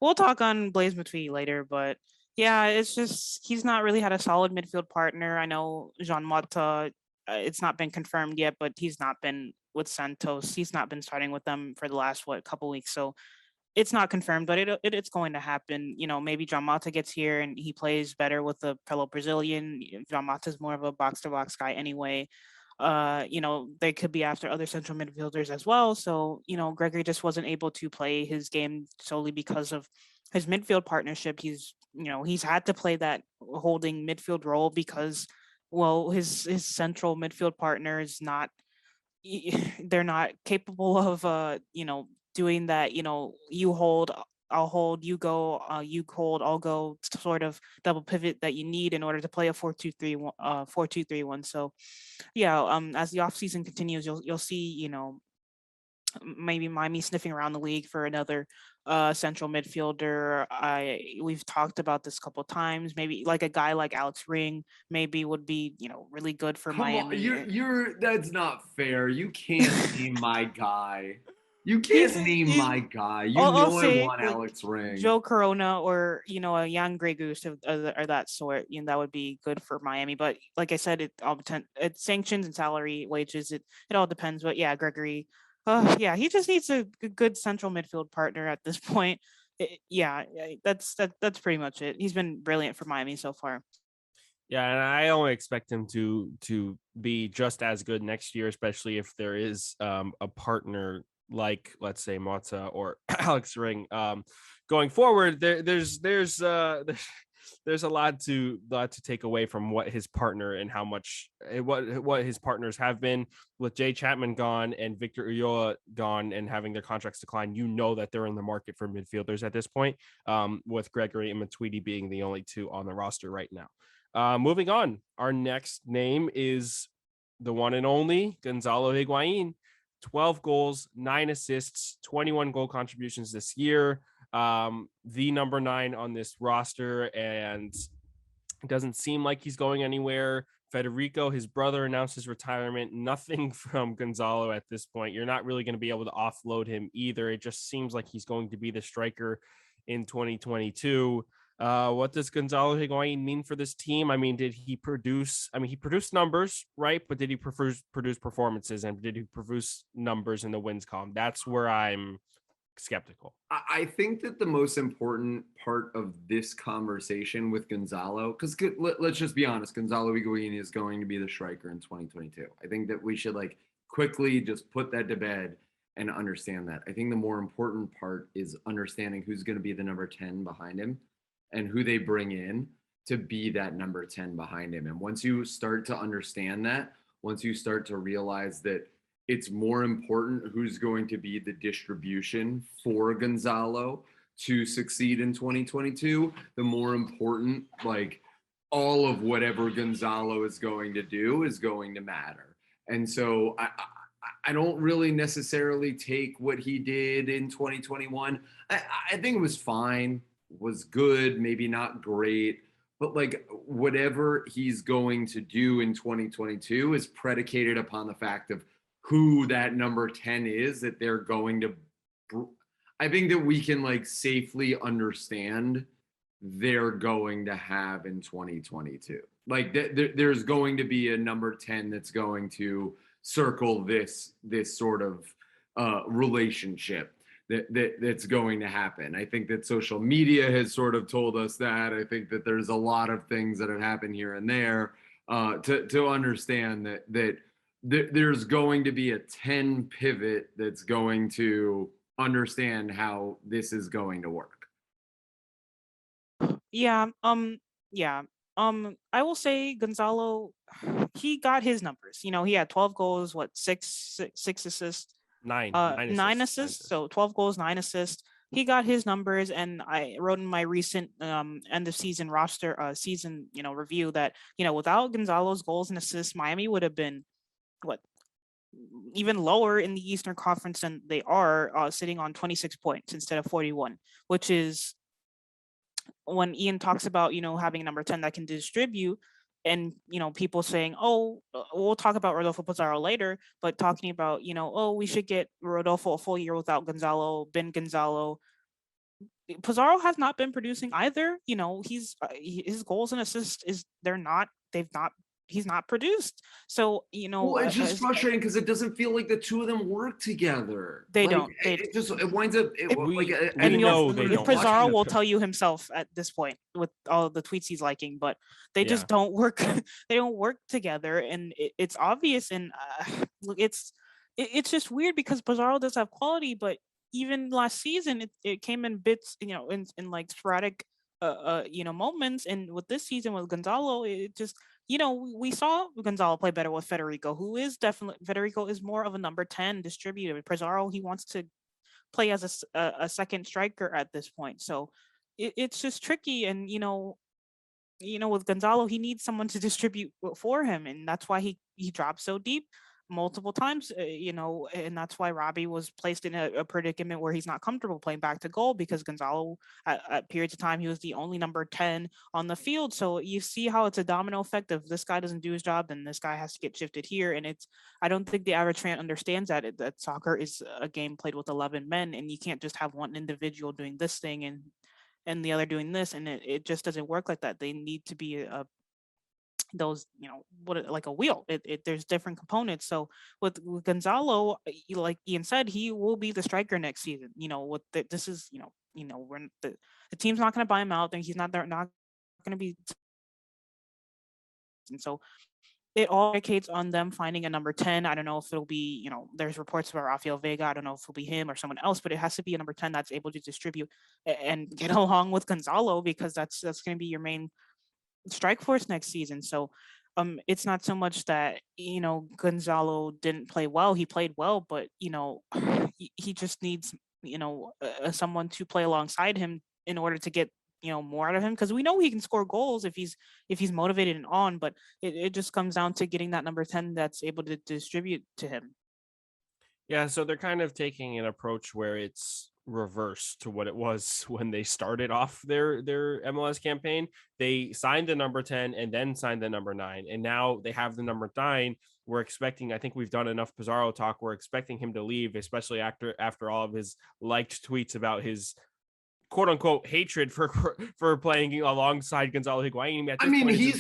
we'll talk on Blaise Matuidi later, but yeah, it's just he's not really had a solid midfield partner. I know Jean Mota, it's not been confirmed yet, but he's not been with Santos. He's not been starting with them for the last couple weeks, so it's not confirmed, but it's going to happen. You know, maybe Jean Mata gets here and he plays better with the fellow Brazilian. Jean Mata is more of a box to box guy anyway. You know, they could be after other central midfielders as well. So, you know, Gregory just wasn't able to play his game solely because of his midfield partnership. He's had to play that holding midfield role because, well, his central midfield partner is not, they're not capable of, doing that, you hold, I'll hold, you go, you hold, I'll go sort of double pivot that you need in order to play a 4-2-3-1, 4-2-3-1. So yeah, as the offseason continues, you'll see, maybe Miami sniffing around the league for another central midfielder. We've talked about this a couple of times. Maybe like a guy like Alex Ring maybe would be, really good for Come on, Miami. you're that's not fair. You can't name my guy. You He's, can't name he's my guy. I'll I say want like Alex Ring. Joe Corona or a young Grey Goose or that sort. That would be good for Miami. But like I said, it's sanctions and salary wages. It all depends. But yeah, Gregory. Yeah, he just needs a good central midfield partner at this point. That's pretty much it. He's been brilliant for Miami so far. Yeah, and I only expect him to be just as good next year, especially if there is a partner like, let's say, Mota or Alex Ring. Going forward, there's a lot to take away from what his partner and how much what his partners have been. With Jay Chapman gone and Victor Ulloa gone and having their contracts decline. You know that they're in the market for midfielders at this point. With Gregory and Matuidi being the only two on the roster right now. Moving on, our next name is the one and only Gonzalo Higuain. 12 goals, 9 assists, 21 goal contributions this year. The number 9 on this roster, and it doesn't seem like he's going anywhere. Federico, his brother, announced his retirement. Nothing from Gonzalo at this point. You're not really going to be able to offload him either. It just seems like he's going to be the striker in 2022. What does Gonzalo Higuain mean for this team? I mean, did he produce? I mean, he produced numbers, right? But did he produce performances, and did he produce numbers in the wins column? That's where I'm skeptical. I think that the most important part of this conversation with Gonzalo, because let's just be honest, Gonzalo Higuain is going to be the striker in 2022. I think that we should like quickly just put that to bed and understand that. I think the more important part is understanding who's going to be the number 10 behind him and who they bring in to be that number 10 behind him. And once you start to understand that, once you start to realize that it's more important who's going to be the distribution for Gonzalo to succeed in 2022, the more important, like, all of whatever Gonzalo is going to do is going to matter. And so I don't really necessarily take what he did in 2021. I think it was fine, was good, maybe not great, but like whatever he's going to do in 2022 is predicated upon the fact of who that number 10 is that they're going to. I think that we can like safely understand they're going to have in 2022. Like there's going to be a number 10 that's going to circle this sort of relationship that's going to happen. I think that social media has sort of told us that. I think that there's a lot of things that have happened here and there to understand that there's going to be a 10 pivot that's going to understand how this is going to work. Yeah. Yeah. I will say Gonzalo, he got his numbers. He had 12 goals, six assists, nine assists. So 12 goals, 9 assists. He got his numbers, and I wrote in my recent end of season season review that without Gonzalo's goals and assists, Miami would have been what even lower in the Eastern Conference than they are, sitting on 26 points instead of 41, which is when Ian talks about, having a number 10 that can distribute, and, people saying, oh, we'll talk about Rodolfo Pizarro later, but talking about, oh, we should get Rodolfo a full year without Gonzalo, Ben Gonzalo. Pizarro has not been producing either. His goals and assists he's not produced. So, Well, it's just frustrating because it doesn't feel like the two of them work together. They like, don't. It winds up Pizarro will tell you himself at this point with all the tweets he's liking, but they just don't work. They don't work together, and it's obvious. And it's just weird because Pizarro does have quality, but even last season it came in bits, in like sporadic moments. And with this season with Gonzalo, it just we saw Gonzalo play better with Federico is more of a number 10 distributor. Pizarro, he wants to play as a second striker at this point. So it's just tricky. And with Gonzalo, he needs someone to distribute for him, and that's why he dropped so deep multiple times, and that's why Robbie was placed in a predicament where he's not comfortable playing back to goal, because Gonzalo at periods of time he was the only number 10 on the field. So you see how it's a domino effect. If this guy doesn't do his job, then this guy has to get shifted here. And I don't think the average fan understands that soccer is a game played with 11 men, and you can't just have one individual doing this thing and the other doing this, and it just doesn't work like that. They need to be those, like a wheel. There's different components. So with Gonzalo, like Ian said, he will be the striker next season. This is, we're the team's not going to buy him out, and he's not going to be. And so it all indicates on them finding a number 10. I don't know if it'll be, there's reports about Rafael Vega. I don't know if it'll be him or someone else, but it has to be a number 10 that's able to distribute and get along with Gonzalo, because that's going to be your main strike force next season. So it's not so much that Gonzalo didn't play well. He played well, but he just needs someone to play alongside him in order to get more out of him, because we know he can score goals if he's motivated and on, but it just comes down to getting that number 10 that's able to distribute to him. Yeah, so they're kind of taking an approach where it's reverse to what it was when they started off their MLS campaign. They signed the number 10 and then signed the number 9, and now they have the number 9. We're expecting, I think we've done enough Pizarro talk, we're expecting him to leave, especially after all of his liked tweets about his quote unquote hatred for playing alongside Gonzalo Higuain. I mean, he's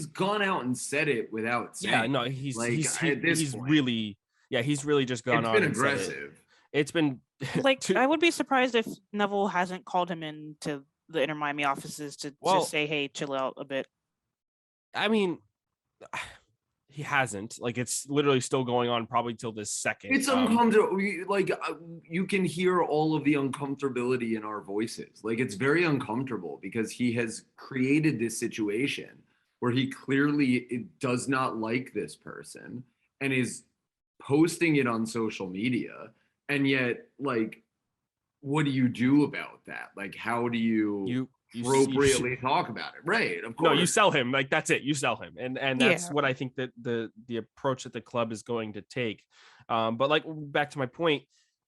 gone out and said it without saying. Yeah, no, he's really just gone on. It's been aggressive. It's been like I would be surprised if Neville hasn't called him into the Inter Miami offices to say, hey, chill out a bit. I mean, he hasn't. Like, it's literally still going on probably till this second. It's uncomfortable. Like, you can hear all of the uncomfortability in our voices. Like, it's very uncomfortable because he has created this situation where he clearly does not like this person and is posting it on social media. And yet, like, what do you do about that? Like, how do you appropriately talk about it? Right. Of course. No, you sell him. Like, that's it. You sell him. And that's what I think that the approach that the club is going to take. But like, back to my point,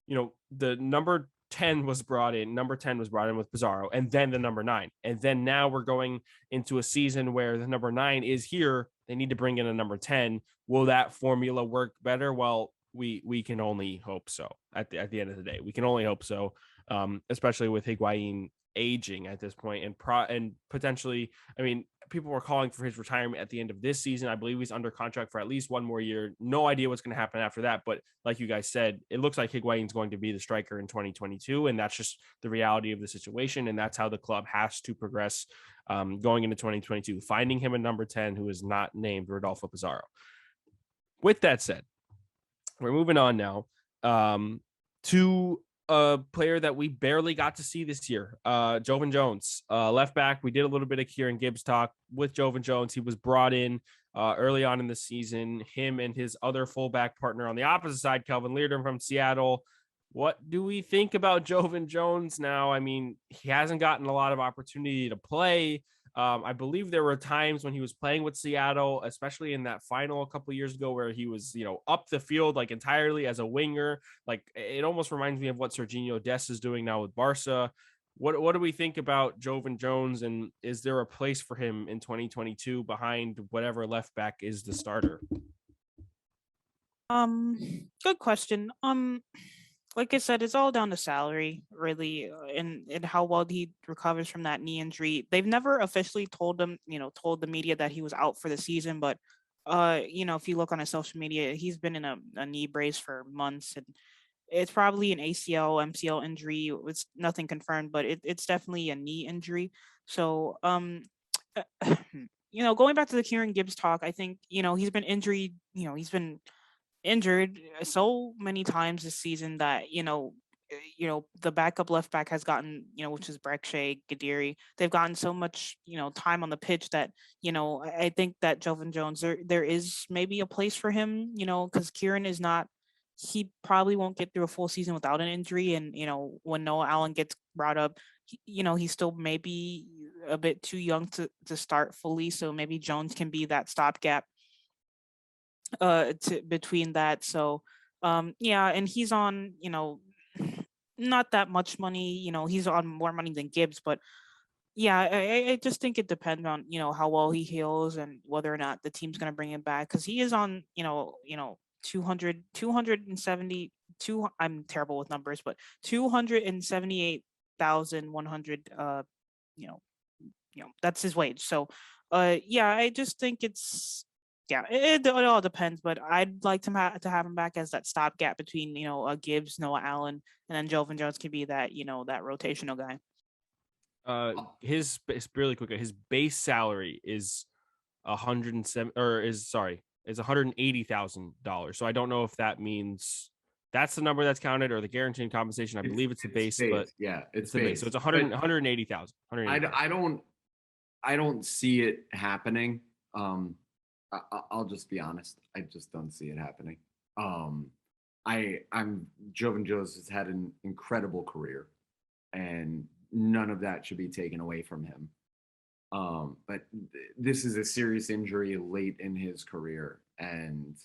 the number 10 was brought in. Number 10 was brought in with Pizarro, and then the number 9. And then now we're going into a season where the number 9 is here. They need to bring in a number 10. Will that formula work better? Well, we can only hope so. At the end of the day, we can only hope so. Especially with Higuain aging at this point, and potentially, I mean, people were calling for his retirement at the end of this season. I believe he's under contract for at least one more year. No idea what's going to happen after that. But like you guys said, it looks like Higuain's going to be the striker in 2022, and that's just the reality of the situation. And that's how the club has to progress going into 2022, finding him a number 10 who is not named Rodolfo Pizarro. With that said, we're moving on now to a player that we barely got to see this year, Jovan Jones, left back. We did a little bit of Kieran Gibbs talk with Jovan Jones. He was brought in early on in the season. Him and his other fullback partner on the opposite side, Kelvin Leardon from Seattle. What do we think about Jovan Jones now? I mean, he hasn't gotten a lot of opportunity to play. I believe there were times when he was playing with Seattle, especially in that final a couple of years ago, where he was, up the field like entirely as a winger. Like it almost reminds me of what Serginho Dest is doing now with Barca. What do we think about Jovan Jones, and is there a place for him in 2022 behind whatever left back is the starter? Good question. Like I said, it's all down to salary, really, and how well he recovers from that knee injury. They've never officially told the media that he was out for the season, but if you look on his social media, he's been in a knee brace for months, and it's probably an ACL, MCL injury. It's nothing confirmed, but it's definitely a knee injury. So, going back to the Kieran Gibbs talk, I think he's been injured so many times this season that the backup left back has gotten which is Breckshay, Gadiri. They've gotten so much time on the pitch that I think that Jovan Jones there is maybe a place for him because Kieran is not. He probably won't get through a full season without an injury, and when Noah Allen gets brought up, he's still maybe a bit too young to start fully. So maybe Jones can be that stopgap between that. So and he's on not that much money. He's on more money than Gibbs, but yeah, I just think it depends on how well he heals and whether or not the team's going to bring him back, because he is on 272. I'm terrible with numbers, but 278,100 that's his wage. So I just think it all depends, but I'd like to have him back as that stopgap between Gibbs, Noah Allen, and then Jovan Jones can be that that rotational guy. His really quick. His base salary is $180,000. So I don't know if that means that's the number that's counted or the guaranteed compensation. I believe it's the base, but yeah, it's the base. So it's 180,000. I don't see it happening. I'll just be honest. I just don't see it happening. Jovan Jones has had an incredible career, and none of that should be taken away from him. But this is a serious injury late in his career, and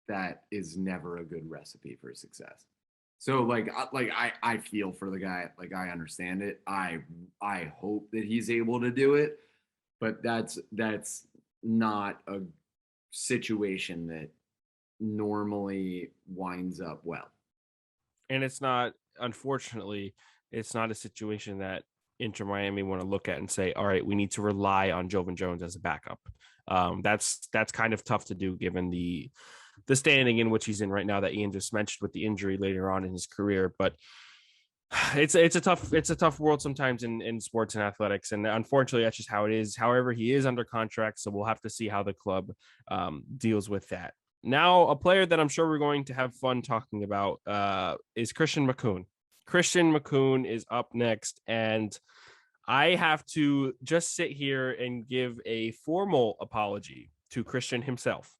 that is never a good recipe for success. So I feel for the guy. Like, I understand it. I hope that he's able to do it, but that's not a situation that normally winds up well. And it's not, unfortunately, it's not a situation that Inter Miami want to look at and say, all right, we need to rely on Jovan Jones as a backup. That's kind of tough to do given the standing in which he's in right now that Ian just mentioned with the injury later on in his career. But it's a tough world sometimes in sports and athletics, and unfortunately that's just how it is. However, he is under contract, so we'll have to see how the club deals with that. Now, a player that I'm sure we're going to have fun talking about is Christian Mccoon. Christian Mccoon is up next, and I have to just sit here and give a formal apology to Christian himself,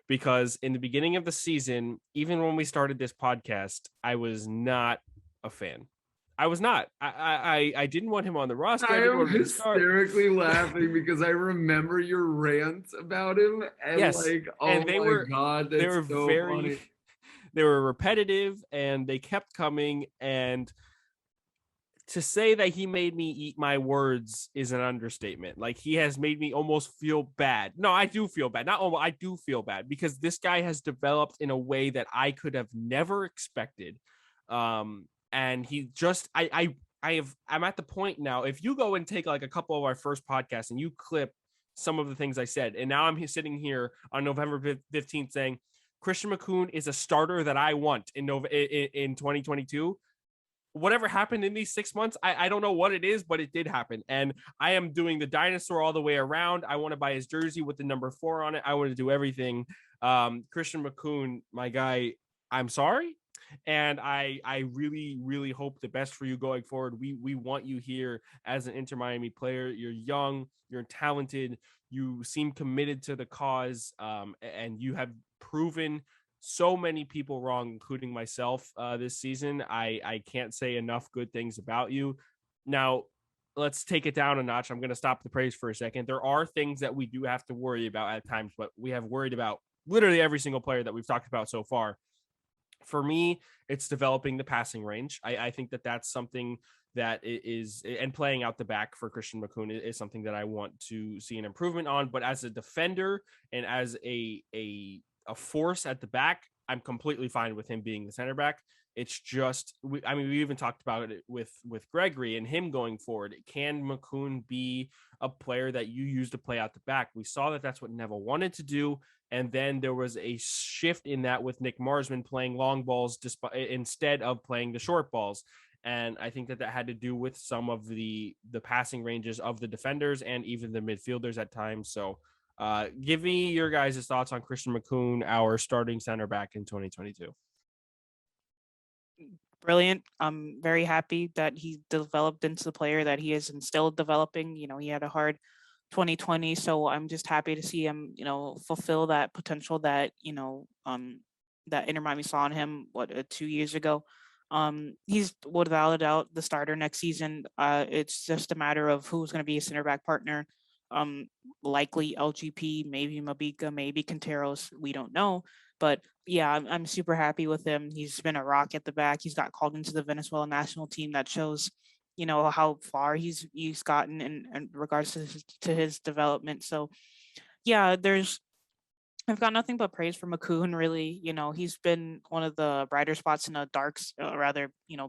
because in the beginning of the season, even when we started this podcast, I was not a fan. I was not. I didn't want him on the roster. I am hysterically laughing because I remember your rant about him, and yes, and they were so funny. They were repetitive, and they kept coming. And to say that he made me eat my words is an understatement. Like, he has made me almost feel bad. No, I do feel bad. Not almost. I do feel bad because this guy has developed in a way that I could have never expected. And he just, I'm at the point now, if you go and take like a couple of our first podcasts and you clip some of the things I said, and now I'm sitting here on November 15th saying, Christian Mccoon is a starter that I want in 2022. Whatever happened in these 6 months, I don't know what it is, but it did happen. And I am doing the dinosaur all the way around. I want to buy his jersey with the number 4 on it. I want to do everything. Christian Mccoon, my guy, I'm sorry. And I really, really hope the best for you going forward. We want you here as an Inter Miami player. You're young, you're talented, you seem committed to the cause, and you have proven so many people wrong, including myself, this season. I can't say enough good things about you. Now, let's take it down a notch. I'm going to stop the praise for a second. There are things that we do have to worry about at times, but we have worried about literally every single player that we've talked about so far. For me, it's developing the passing range. I think that that's something that is, and playing out the back for Christian Mccoon is something that I want to see an improvement on. But as a defender and as a force at the back, I'm completely fine with him being the center back. It's just, we even talked about it with Gregory and him going forward. Can Mccoon be a player that you use to play out the back? We saw that that's what Neville wanted to do. And then there was a shift in that with Nick Marsman playing long balls instead of playing the short balls. And I think that had to do with some of the passing ranges of the defenders and even the midfielders at times. So give me your guys' thoughts on Christian Mccoon, our starting center back in 2022. Brilliant. I'm very happy that he developed into the player that he is and still developing. He had a hard 2020, so I'm just happy to see him, fulfill that potential that, that Inter Miami saw in him, 2 years ago. He's without a doubt the starter next season. It's just a matter of who's going to be a center back partner. Likely LGP, maybe Mabika, maybe Quintaros. We don't know. But yeah, I'm super happy with him. He's been a rock at the back. He's got called into the Venezuela national team. That shows, how far he's gotten in regards to his development. So yeah, I've got nothing but praise for Mccoon, really. He's been one of the brighter spots in a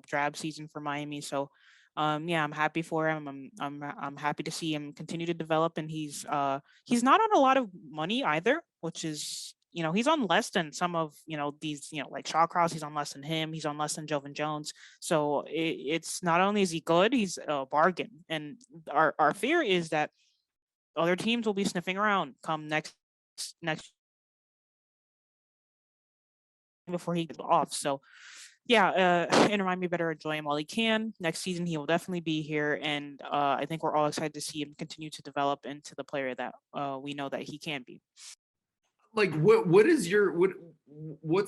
drab season for Miami. So yeah, I'm happy for him. I'm happy to see him continue to develop, and he's not on a lot of money either, which is, he's on less than some of, these, like Shawcross, he's on less than him. He's on less than Jovan Jones. So it's not only is he good, he's a bargain. And our fear is that other teams will be sniffing around come next before he gets off. So yeah, Inter Miami better enjoy him while he can. Next season, he will definitely be here. And I think we're all excited to see him continue to develop into the player that we know that he can be. Like what's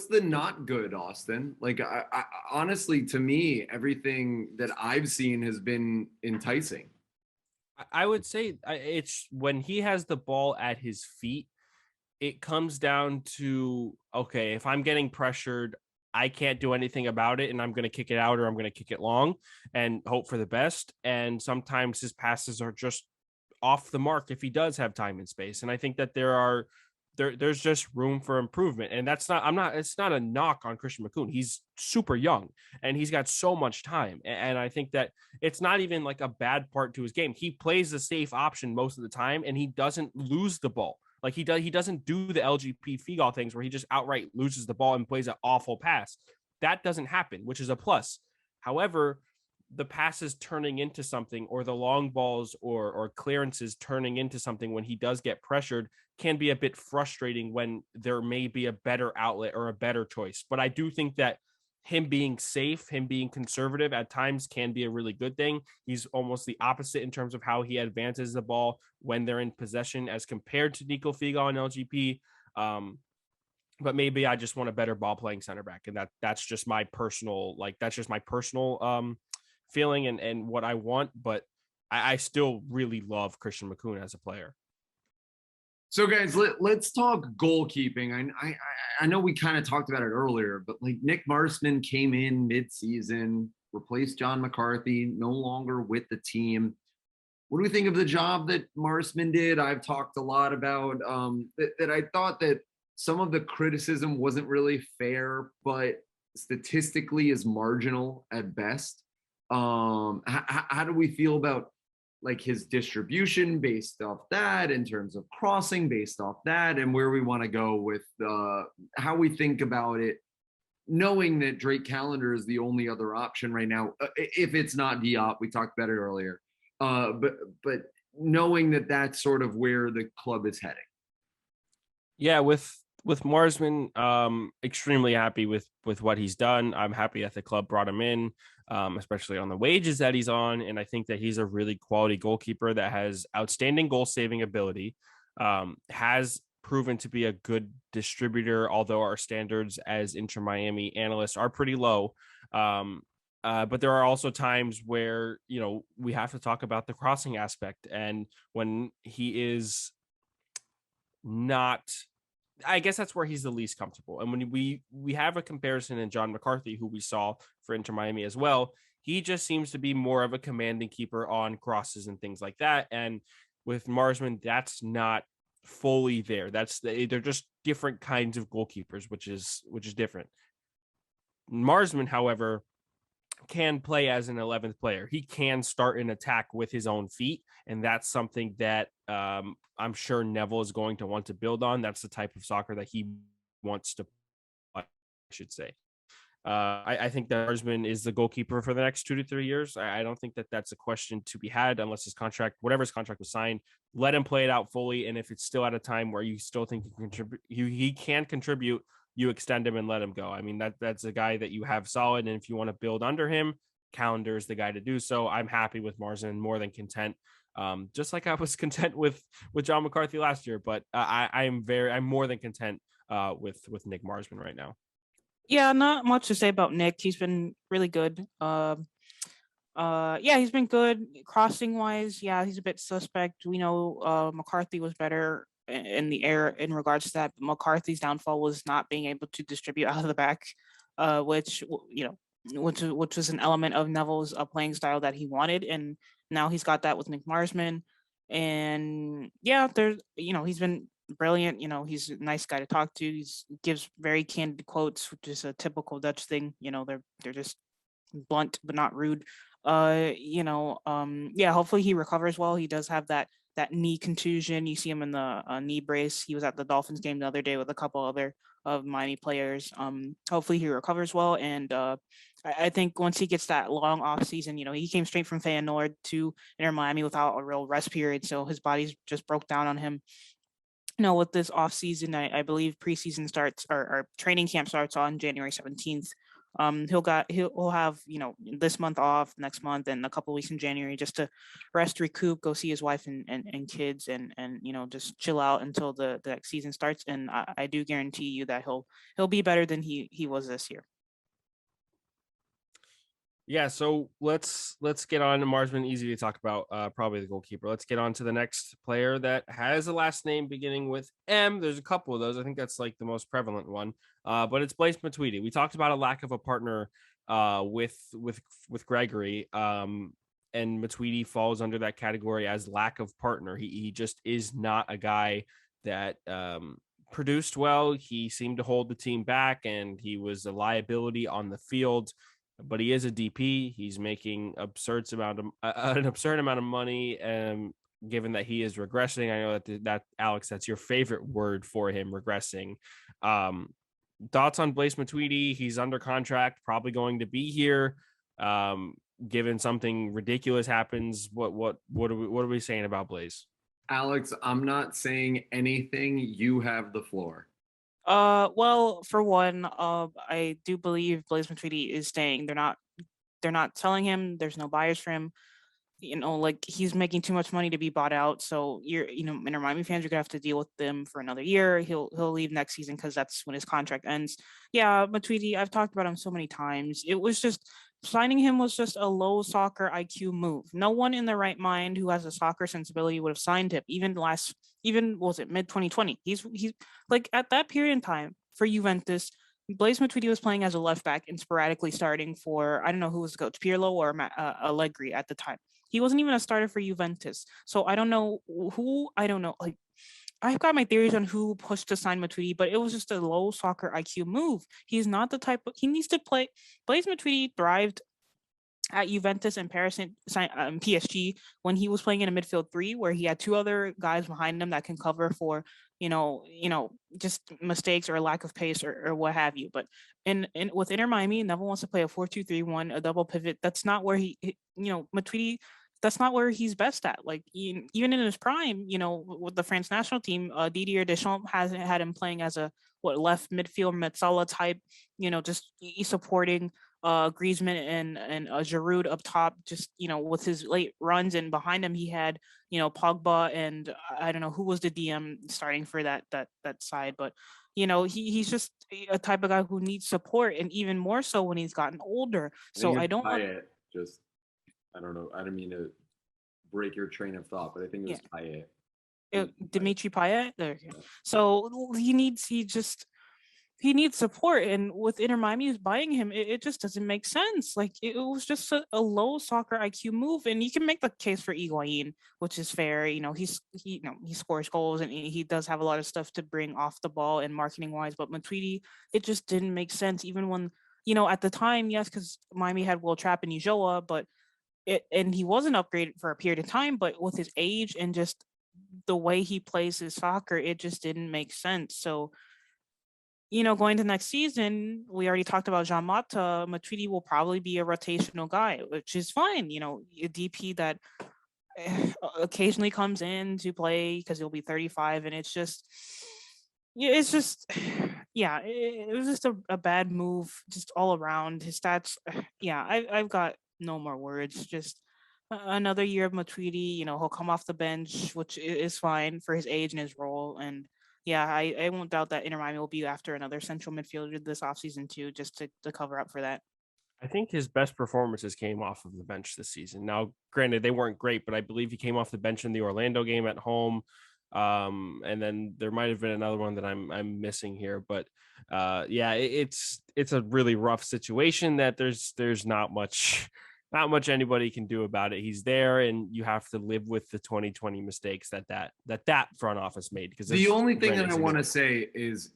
the not good, Austin? Like I honestly, to me, everything that I've seen has been enticing. I would say it's when he has the ball at his feet, it comes down to, okay, if I'm getting pressured, I can't do anything about it, and I'm going to kick it out or I'm going to kick it long and hope for the best. And sometimes his passes are just off the mark if he does have time and space. And I think that there's just room for improvement. And it's not a knock on Christian Mccoon. He's super young and he's got so much time. And I think that it's not even like a bad part to his game. He plays the safe option most of the time and he doesn't lose the ball. Like he doesn't do the LGP Figo things where he just outright loses the ball and plays an awful pass. That doesn't happen, which is a plus. However, the passes turning into something, or the long balls or clearances turning into something when he does get pressured, can be a bit frustrating when there may be a better outlet or a better choice. But I do think that him being safe, him being conservative at times can be a really good thing. He's almost the opposite in terms of how he advances the ball when they're in possession as compared to Nico Figo and LGP. But maybe I just want a better ball playing center back. And that's just my personal, feeling and what I want. But I still really love Christian Mccoon as a player. So guys, let's talk goalkeeping. I know we kind of talked about it earlier, but like Nick Marsman came in mid-season, replaced John McCarthy, no longer with the team. What do we think of the job that Marsman did? I've talked a lot about that I thought that some of the criticism wasn't really fair, but statistically is marginal at best. How do we feel about like his distribution based off that, in terms of crossing based off that, and where we want to go with how we think about it, knowing that Drake Callender is the only other option right now, if it's not Diop. We talked about it earlier, but knowing that that's sort of where the club is heading. Yeah, with with Marsman, extremely happy with what he's done. I'm happy that the club brought him in, especially on the wages that he's on, and I think that he's a really quality goalkeeper that has outstanding goal saving ability. Has proven to be a good distributor, although our standards as Inter Miami analysts are pretty low. But there are also times where, you know, we have to talk about the crossing aspect, and when he is not, I guess that's where he's the least comfortable. And when we have a comparison in John McCarthy, who we saw for Inter Miami as well, he just seems to be more of a commanding keeper on crosses and things like that. And with Marsman, that's not fully there. They're just different kinds of goalkeepers, which is different. Marsman, however, can play as an 11th player. He can start an attack with his own feet, and that's something that I'm sure Neville is going to want to build on. That's the type of soccer that he wants to play, I should say. I think that Marsman is the goalkeeper for the next 2 to 3 years. I don't think that that's a question to be had unless his contract, whatever his contract was signed, let him play it out fully. And if it's still at a time where you still think he can contribute, you extend him and let him go. I mean, that's a guy that you have solid. And if you want to build under him, Calendar is the guy to do so. I'm happy with Marsman, more than content. Just like I was content with John McCarthy last year, but I'm more than content with Nick Marsman right now. Yeah, not much to say about Nick. He's been really good. Yeah, he's been good crossing wise. Yeah, he's a bit suspect. We know McCarthy was better in the air in regards to that. But McCarthy's downfall was not being able to distribute out of the back, which was an element of Neville's playing style that he wanted, and now he's got that with Nick Marsman. And yeah, he's been brilliant. He's a nice guy to talk to. He gives very candid quotes, which is a typical Dutch thing. They're just blunt but not rude. Yeah, hopefully he recovers well. He does have that knee contusion. You see him in the knee brace. He was at the Dolphins game the other day with a couple other of Miami players. Hopefully he recovers well, and I think once he gets that long off season, he came straight from Feyenoord to Inter Miami without a real rest period, so his body's just broke down on him. With this off season, I believe preseason starts or training camp starts on January 17th. He'll have this month off, next month, and a couple weeks in January just to rest, recoup, go see his wife and kids, and just chill out until the next season starts. And I do guarantee you that he'll be better than he was this year. Yeah, so let's get on to Marsman. Easy to talk about, probably the goalkeeper. Let's get on to the next player that has a last name beginning with M. There's a couple of those. I think that's like the most prevalent one, but it's Blaise Matuidi. We talked about a lack of a partner with Gregory, and Matuidi falls under that category as lack of partner. He just is not a guy that produced well. He seemed to hold the team back, and he was a liability on the field. But he is a DP. He's making an absurd amount of money, given that he is regressing. I know that Alex, that's your favorite word for him, regressing. Thoughts on Blaise Matuidi? He's under contract, probably going to be here. Given something ridiculous happens, what are we saying about Blaise? Alex, I'm not saying anything. You have the floor. Well, for one, I do believe Blaise Matuidi is staying. They're not selling him. There's no buyers for him. Like he's making too much money to be bought out. So Inter Miami fans are gonna have to deal with them for another year. He'll leave next season because that's when his contract ends. Yeah, Matuidi, I've talked about him so many times. It was just signing him was just a low soccer IQ move. No one in their right mind who has a soccer sensibility would have signed him. Even was it mid 2020? He's like at that period in time for Juventus. Blaise Matuidi was playing as a left back and sporadically starting for, I don't know who was the coach, Pirlo or Allegri at the time. He wasn't even a starter for Juventus. So I don't know. Like, I've got my theories on who pushed to sign Matuidi, but it was just a low soccer IQ move. He's not the type he needs to play. Blaise Matuidi thrived at Juventus and Paris and PSG when he was playing in a midfield three, where he had two other guys behind him that can cover for just mistakes or lack of pace or what have you. But in with Inter Miami, Neville wants to play a 4-2-3-1, a double pivot. That's not where Matuidi that's not where he's best at. Like even in his prime, with the France national team, Didier Deschamps hasn't had him playing as a left midfield Metzala type, just supporting Griezmann and Giroud up top, just with his late runs, and behind him he had Pogba and I don't know who was the DM starting for that side, but he's just a type of guy who needs support, and even more so when he's gotten older. So I don't just I don't know. I don't mean to break your train of thought, but I think it was Payet. Dimitri Payet. There. Yeah. So he needs support, and with Inter Miami buying him, it just doesn't make sense. Like it was just a low soccer IQ move, and you can make the case for Higuain, which is fair. He scores goals and he does have a lot of stuff to bring off the ball and marketing wise, but Matuidi, it just didn't make sense. Even when at the time, yes, because Miami had Will Trapp and Ulloa, but and he wasn't upgraded for a period of time, but with his age and just the way he plays his soccer, it just didn't make sense. So, going to next season, we already talked about Jean Mata. Matuidi will probably be a rotational guy, which is fine. A DP that occasionally comes in to play because he'll be 35, and it was just a bad move, just all around. His stats, I've got no more words. Just another year of Matuidi. He'll come off the bench, which is fine for his age and his role. And I won't doubt that Inter Miami will be after another central midfielder this offseason too, just to cover up for that. I think his best performances came off of the bench this season. Now, granted, they weren't great, but I believe he came off the bench in the Orlando game at home. And then there might have been another one that I'm missing here, but it's a really rough situation that there's not much anybody can do about it. He's there, and you have to live with the 2020 mistakes that front office made. Because the only thing that I want to say is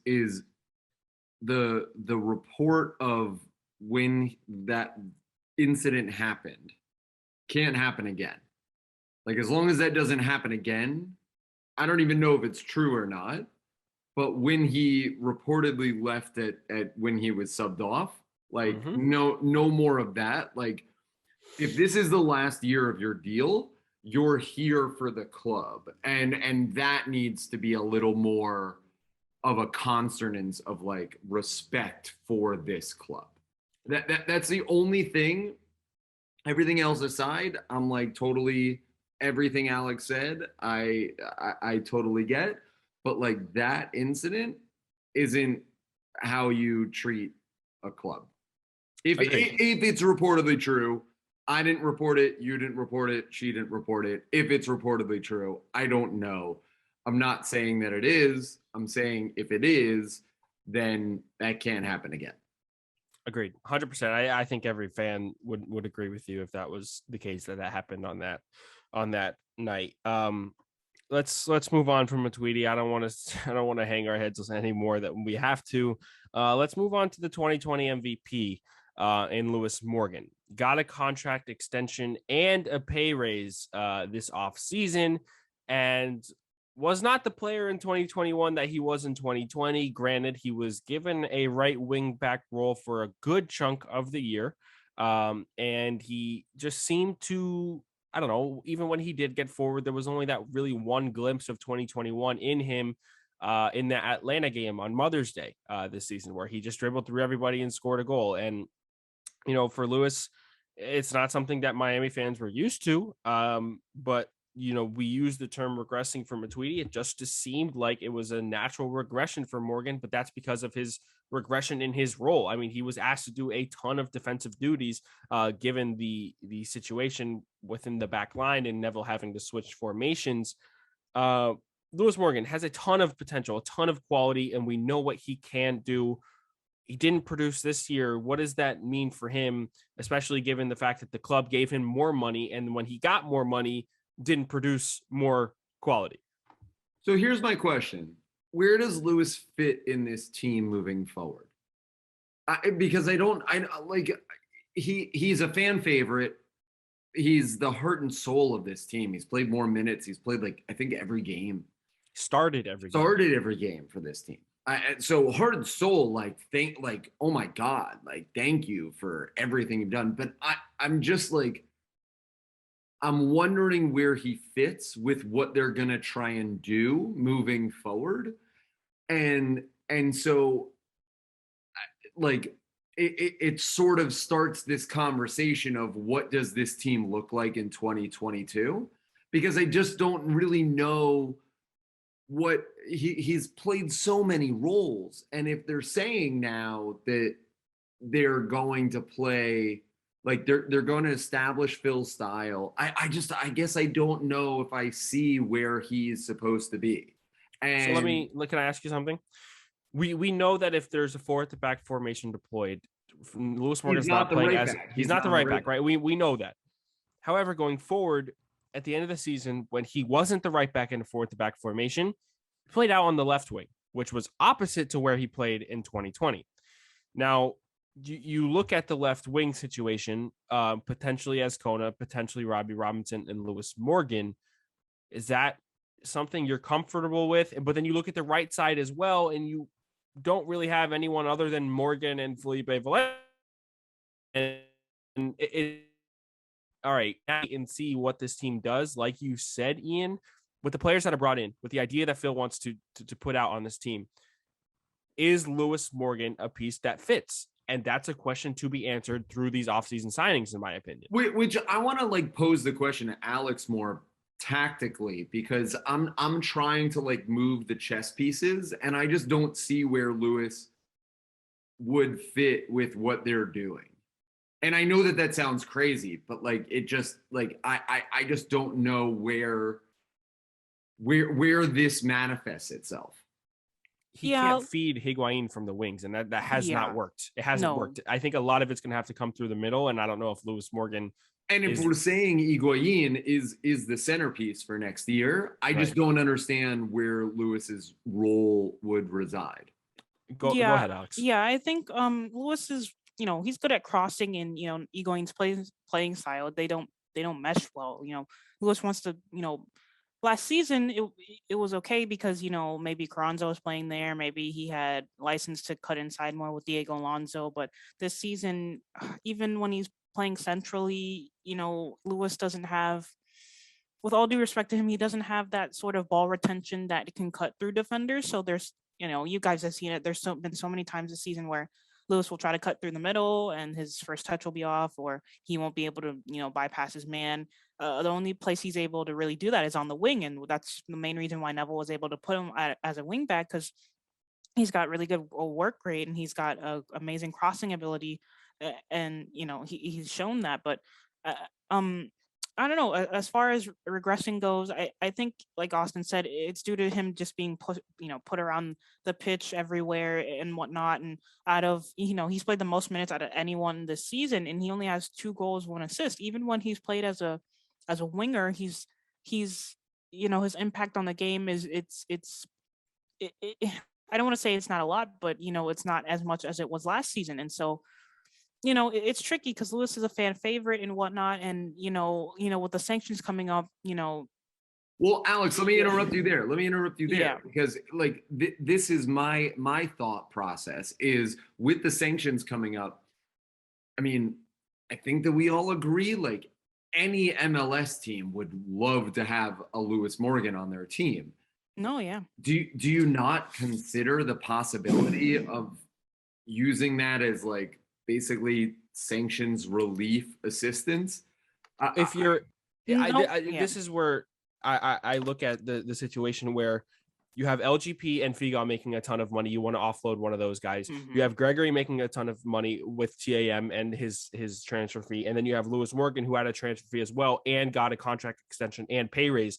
the report of when that incident happened can't happen again. Like, as long as that doesn't happen again, I don't even know if it's true or not, but when he reportedly left at when he was subbed off, like no more of that. Like, if this is the last year of your deal, you're here for the club, and that needs to be a little more of a consonance of like respect for this club. That's the only thing. Everything else aside, I'm like totally everything Alex said. I totally get, but like that incident isn't how you treat a club. If it's reportedly true, I didn't report it, you didn't report it, she didn't report it. If it's reportedly true, I don't know. I'm not saying that it is. I'm saying if it is, then that can't happen again. Agreed, 100%. I think every fan would agree with you if that was the case, that happened on that night. Let's move on from Matuidi. I don't want to hang our heads any more than we have to. Let's move on to the 2020 MVP in Lewis Morgan. Got a contract extension and a pay raise this off season, and was not the player in 2021 that he was in 2020. Granted, he was given a right wing back role for a good chunk of the year. And he just seemed to, I don't know, even when he did get forward, there was only that really one glimpse of 2021 in him in the Atlanta game on Mother's Day this season, where he just dribbled through everybody and scored a goal. And, for Lewis, it's not something that Miami fans were used to. But we use the term regressing for Matuidi. It just seemed like it was a natural regression for Morgan, but that's because of his regression in his role. I mean, he was asked to do a ton of defensive duties, given the situation within the back line and Neville having to switch formations. Lewis Morgan has a ton of potential, a ton of quality, and we know what he can do. He didn't produce this year. What does that mean for him, especially given the fact that the club gave him more money, and when he got more money, didn't produce more quality? So here's my question. Where does Lewis fit in this team moving forward? Because he's a fan favorite. He's the heart and soul of this team. He's played more minutes. He's played I think every game. Started every game for this team. So heart and soul, oh my God, thank you for everything you've done. But I'm just I'm wondering where he fits with what they're going to try and do moving forward. And so like it sort of starts this conversation of what does this team look like in 2022, because I just don't really know what he's played so many roles. And if they're saying now that they're going to play, like they're going to establish Phil's style, I guess I don't know if I see where he's supposed to be. And So can I ask you something? We know that if there's a 4 at the back formation deployed, Lewis Morgan's not playing as he's not the right back, right? We know that. However, going forward, at the end of the season, when he wasn't the right back in a 4 at the back formation, he played out on the left wing, which was opposite to where he played in 2020. Now, you look at the left wing situation, potentially as Kona, potentially Robbie Robinson and Lewis Morgan. Is that something you're comfortable with? But then you look at the right side as well, and you don't really have anyone other than Morgan and Philippe Valencia. And all right, and see what this team does. Like you said, Ian, with the players that are brought in, with the idea that Phil wants to put out on this team, is Lewis Morgan a piece that fits? And that's a question to be answered through these offseason signings, in my opinion. Which I want to like pose the question to Alex more tactically, because I'm trying to like move the chess pieces, and I just don't see where Lewis would fit with what they're doing. And I know that sounds crazy, but like it just like I just don't know where this manifests itself. He can't feed Higuain from the wings, and that has not worked. It hasn't worked. I think a lot of it's going to have to come through the middle, and I don't know if Lewis Morgan. And if we're saying Higuain is the centerpiece for next year, I just don't understand where Lewis's role would reside. Go ahead, Alex. Yeah, I think Lewis is, he's good at crossing, and Higuain's playing style. They don't mesh well. Lewis wants to, last season it was okay because maybe Carranza was playing there, maybe he had license to cut inside more with Diego Alonso, but this season, even when he's playing centrally, Lewis doesn't have, with all due respect to him, he doesn't have that sort of ball retention that can cut through defenders. So there's, you guys have seen it. There's been so many times this season where Lewis will try to cut through the middle and his first touch will be off, or he won't be able to, bypass his man. The only place he's able to really do that is on the wing. And that's the main reason why Neville was able to put him as a wing back, because he's got really good work rate and he's got amazing crossing ability. And, he's shown that. But I don't know. As far as regressing goes, I think, like Austin said, it's due to him just being put around the pitch everywhere and whatnot. And out of, he's played the most minutes out of anyone this season, and he only has 2 goals, 1 assist. Even when he's played as a winger, he's his impact on the game is I don't want to say it's not a lot, but it's not as much as it was last season. And so, it's tricky because Lewis is a fan favorite and whatnot. And, with the sanctions coming up, Well, Alex, let me interrupt you there. Because like this is my thought process is with the sanctions coming up. I mean, I think that we all agree, like any MLS team would love to have a Lewis Morgan on their team. No, yeah. Do you not consider the possibility of using that as like basically sanctions relief assistance? If you're, this is where I look at the situation where you have LGP and Figo making a ton of money. You want to offload one of those guys. Mm-hmm. You have Gregory making a ton of money with TAM and his transfer fee. And then you have Lewis Morgan, who had a transfer fee as well and got a contract extension and pay raise.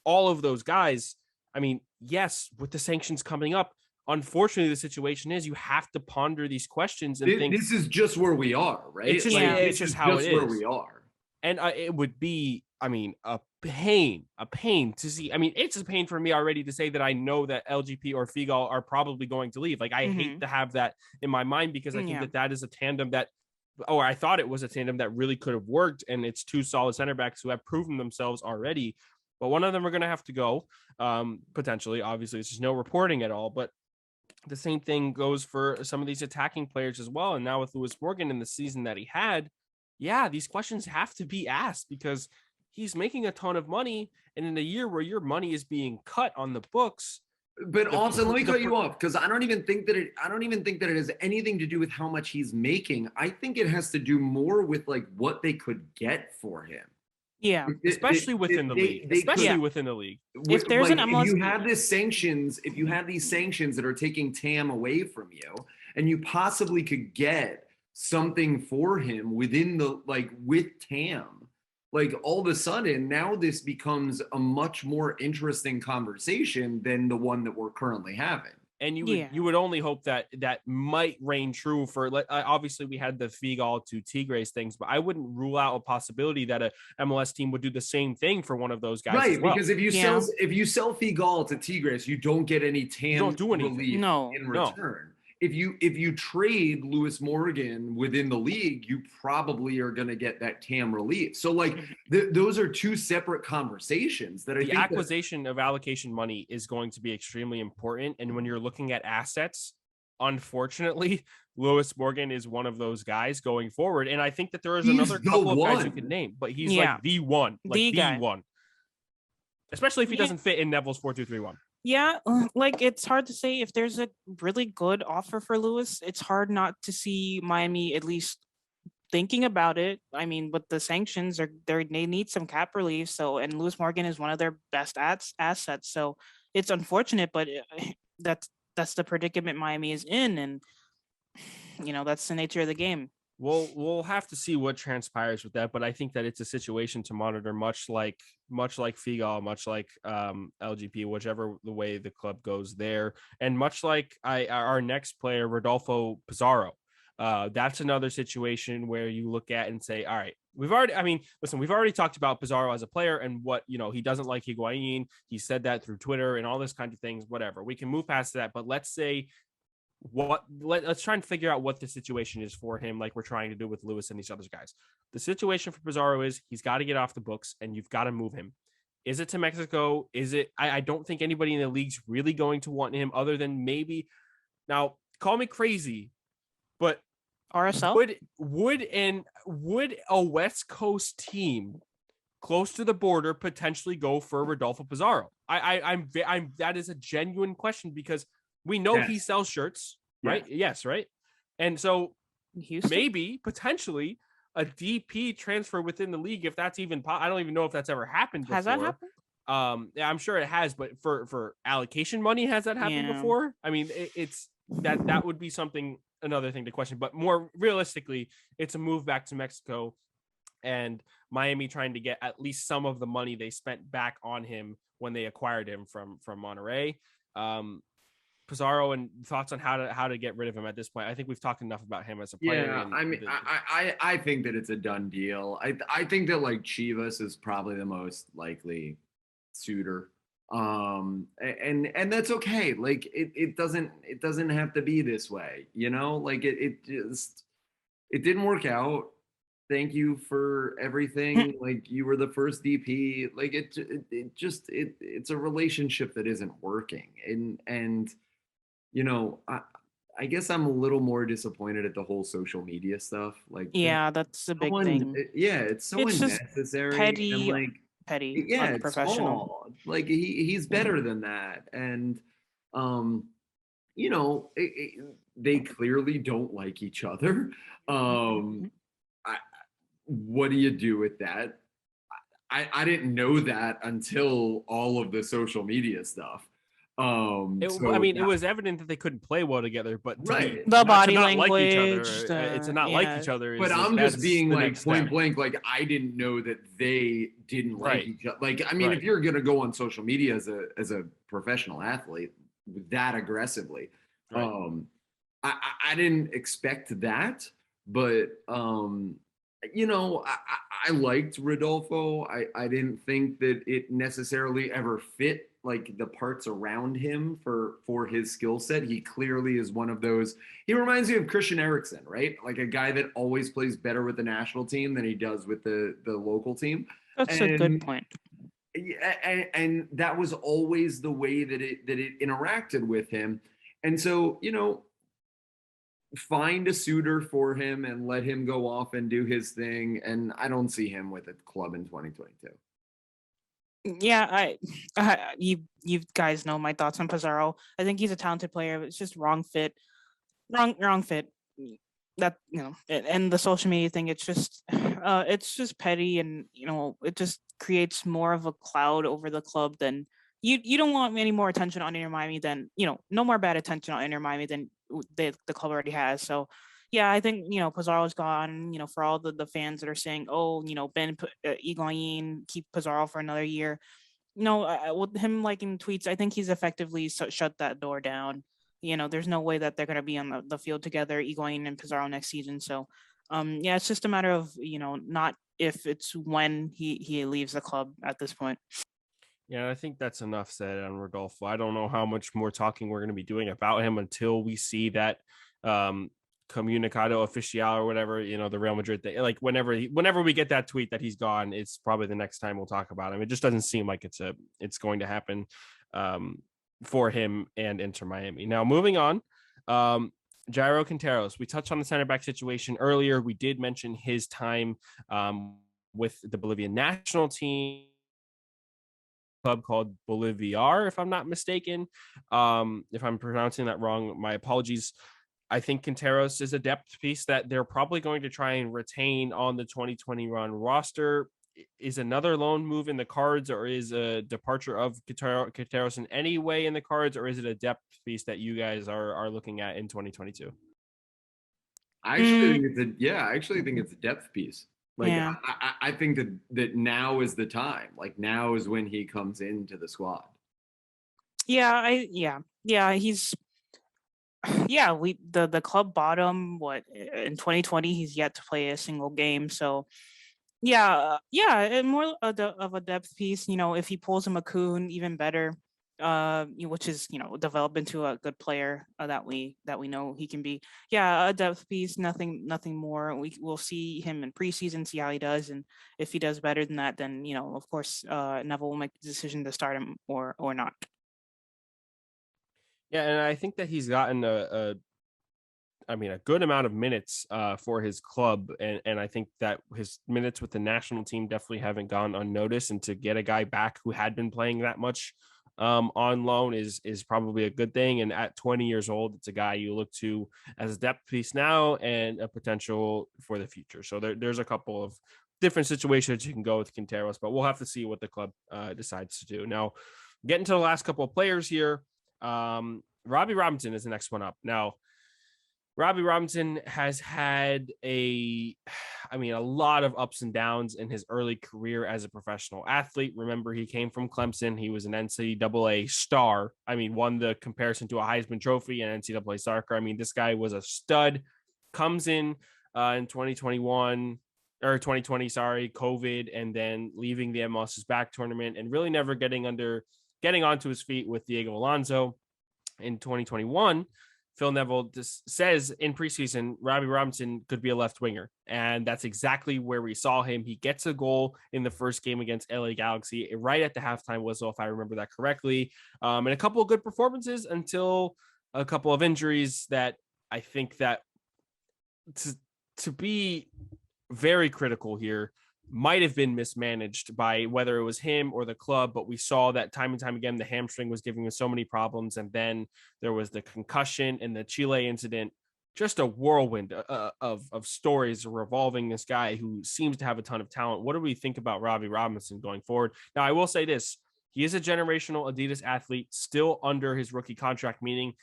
All of those guys, I mean, yes, with the sanctions coming up, unfortunately, the situation is you have to ponder these questions and think. This is just where we are, right? It's just, it's just how it is. Where we are. And it would be, I mean, a pain to see. I mean, it's a pain for me already to say that I know that LGP or Figo are probably going to leave. Like, I hate to have that in my mind because I think that is a tandem that, or I thought it was a tandem that really could have worked. And it's 2 solid center backs who have proven themselves already. But one of them are going to have to go, potentially. Obviously, it's just no reporting at all. But the same thing goes for some of these attacking players as well. And now with Lewis Morgan in the season that he had, these questions have to be asked because he's making a ton of money. And in a year where your money is being cut on the books. But also, let me cut you off, because I don't even think that it has anything to do with how much he's making. I think it has to do more with like what they could get for him. Yeah, especially within the league. If there's like, an MLS, if you have these sanctions that are taking Tam away from you, and you possibly could get something for him within the with Tam, like all of a sudden now this becomes a much more interesting conversation than the one that we're currently having. And you would only hope that might reign true for, obviously we had the Figo to Tigres things, but I wouldn't rule out a possibility that a MLS team would do the same thing for one of those guys. Right, as well. because if you sell Figo to Tigres, you don't get any Tam relief in return. If you trade Lewis Morgan within the league, you probably are going to get that Tam relief. So those are two separate conversations that I think the acquisition of allocation money is going to be extremely important. And when you're looking at assets, unfortunately, Lewis Morgan is one of those guys going forward. And I think that there is another couple of guys you could name, but he's like the one, the one, especially if he doesn't fit in Neville's 4-2-3-1. Yeah, like it's hard to say if there's a really good offer for Lewis. It's hard not to see Miami at least thinking about it. I mean, with the sanctions, they need some cap relief. So, and Lewis Morgan is one of their best assets. So it's unfortunate, but that's the predicament Miami is in, and that's the nature of the game. We'll have to see what transpires with that, but I think that it's a situation to monitor, much like Figo, much like LGP, whichever the way the club goes there, and much like our next player, Rodolfo Pizarro. That's another situation where you look at and say, all right, we've already talked about Pizarro as a player and what, he doesn't like Higuain. He said that through Twitter and all this kind of things, whatever. We can move past that, but let's try and figure out what the situation is for him, like we're trying to do with Lewis and these other guys. The situation for Pizarro is he's got to get off the books and you've got to move him. Is it to Mexico? Is it? I don't think anybody in the league's really going to want him other than maybe, now call me crazy, but RSL would a West Coast team close to the border potentially go for Rodolfo Pizarro? I'm that is a genuine question, because we know he sells shirts, right? Yes, right. And so maybe potentially a DP transfer within the league, if that's even I don't even know if that's ever happened before. Has that happened? Yeah, I'm sure it has, but for allocation money, has that happened before? I mean, it's that would be another thing to question, but more realistically, it's a move back to Mexico and Miami trying to get at least some of the money they spent back on him when they acquired him from Monterrey. Pizarro, and thoughts on how to get rid of him at this point. I think we've talked enough about him as a player. Yeah, I mean, I think that it's a done deal. I think that Chivas is probably the most likely suitor. And that's okay. It doesn't have to be this way, it didn't work out. Thank you for everything. You were the first DP. It's a relationship that isn't working. And I guess I'm a little more disappointed at the whole social media stuff. That's a big thing. It's so unnecessary. Petty, yeah, unprofessional. It's small. He's better than that. And they clearly don't like each other. What do you do with that? I didn't know that until all of the social media stuff. It was evident that they couldn't play well together, but the body language, to not like each other. But I'm just being point blank, I didn't know that they didn't like each other. If you're gonna go on social media as a professional athlete that aggressively, I didn't expect that, but I liked Rodolfo. I didn't think that it necessarily ever fit the parts around him for his skill set. He clearly is one of those. He reminds me of Christian Eriksen, right? A guy that always plays better with the national team than he does with the local team. That's a good point. Yeah, and that was always the way that it interacted with him. And so, find a suitor for him and let him go off and do his thing. And I don't see him with a club in 2022. Yeah, you guys know my thoughts on Pizarro. I think he's a talented player, but it's just wrong fit, wrong fit. That and the social media thing, it's just petty, and it just creates more of a cloud over the club than you don't want any more attention on Inter Miami than no more bad attention on Inter Miami than the club already has. So yeah, I think Pizarro's gone. For all the fans that are saying, oh, Ben Higuain, keep Pizarro for another year. No, with him liking tweets, I think he's effectively shut that door down. There's no way that they're going to be on the field together, Higuain and Pizarro next season. So, yeah, it's just a matter of not if, it's when he leaves the club at this point. Yeah, I think that's enough said on Rodolfo. I don't know how much more talking we're going to be doing about him until we see that comunicado oficial or whatever, the Real Madrid thing. Like whenever we get that tweet that he's gone, it's probably the next time we'll talk about him. It just doesn't seem like it's going to happen for him and Inter Miami. Now, moving on, Gyro Quintaros. We touched on the center back situation earlier. We did mention his time with the Bolivian national team club called Bolivar, if I'm not mistaken. If I'm pronouncing that wrong, my apologies. I think Quintaros is a depth piece that they're probably going to try and retain on the 2021 roster. Is another loan move in the cards, or is a departure of Quintaros in any way in the cards, or is it a depth piece that you guys are looking at in 2022? I actually think it's a depth piece. Like, Yeah. I think that now is the time. Like, now is when he comes into the squad. He's the club bought him in 2020. He's yet to play a single game. So and more of a depth piece. If he pulls a Mccoon, even better. Which is develop into a good player that we know he can be. Yeah, a depth piece, nothing more. We'll see him in preseason, see how he does, and if he does better than that, then of course, Neville will make the decision to start him or not. Yeah, and I think that he's gotten a good amount of minutes for his club, and I think that his minutes with the national team definitely haven't gone unnoticed. And to get a guy back who had been playing that much on loan is probably a good thing. And at 20 years old, it's a guy you look to as a depth piece now and a potential for the future. So there's a couple of different situations you can go with Quintaros, but we'll have to see what the club decides to do. Now, getting to the last couple of players here, Robbie Robinson is the next one up. Now, Robbie Robinson has had a lot of ups and downs in his early career as a professional athlete. Remember, he came from Clemson. He was an NCAA star. Won the comparison to a Heisman Trophy and NCAA soccer. This guy was a stud. Comes in 2021 or 2020, COVID, and then leaving the MLS back tournament and really never getting onto his feet with Diego Alonso in 2021. Phil Neville says in preseason, Robbie Robinson could be a left winger. And that's exactly where we saw him. He gets a goal in the first game against LA Galaxy right at the halftime whistle, if I remember that correctly. And a couple of good performances until a couple of injuries that I think that to be very critical here might have been mismanaged by whether it was him or the club, but we saw that time and time again, the hamstring was giving him so many problems. And then there was the concussion and the Chile incident, just a whirlwind of stories revolving this guy who seems to have a ton of talent. What do we think about Robbie Robinson going forward? Now, I will say this, he is a generational Adidas athlete still under his rookie contract, meaning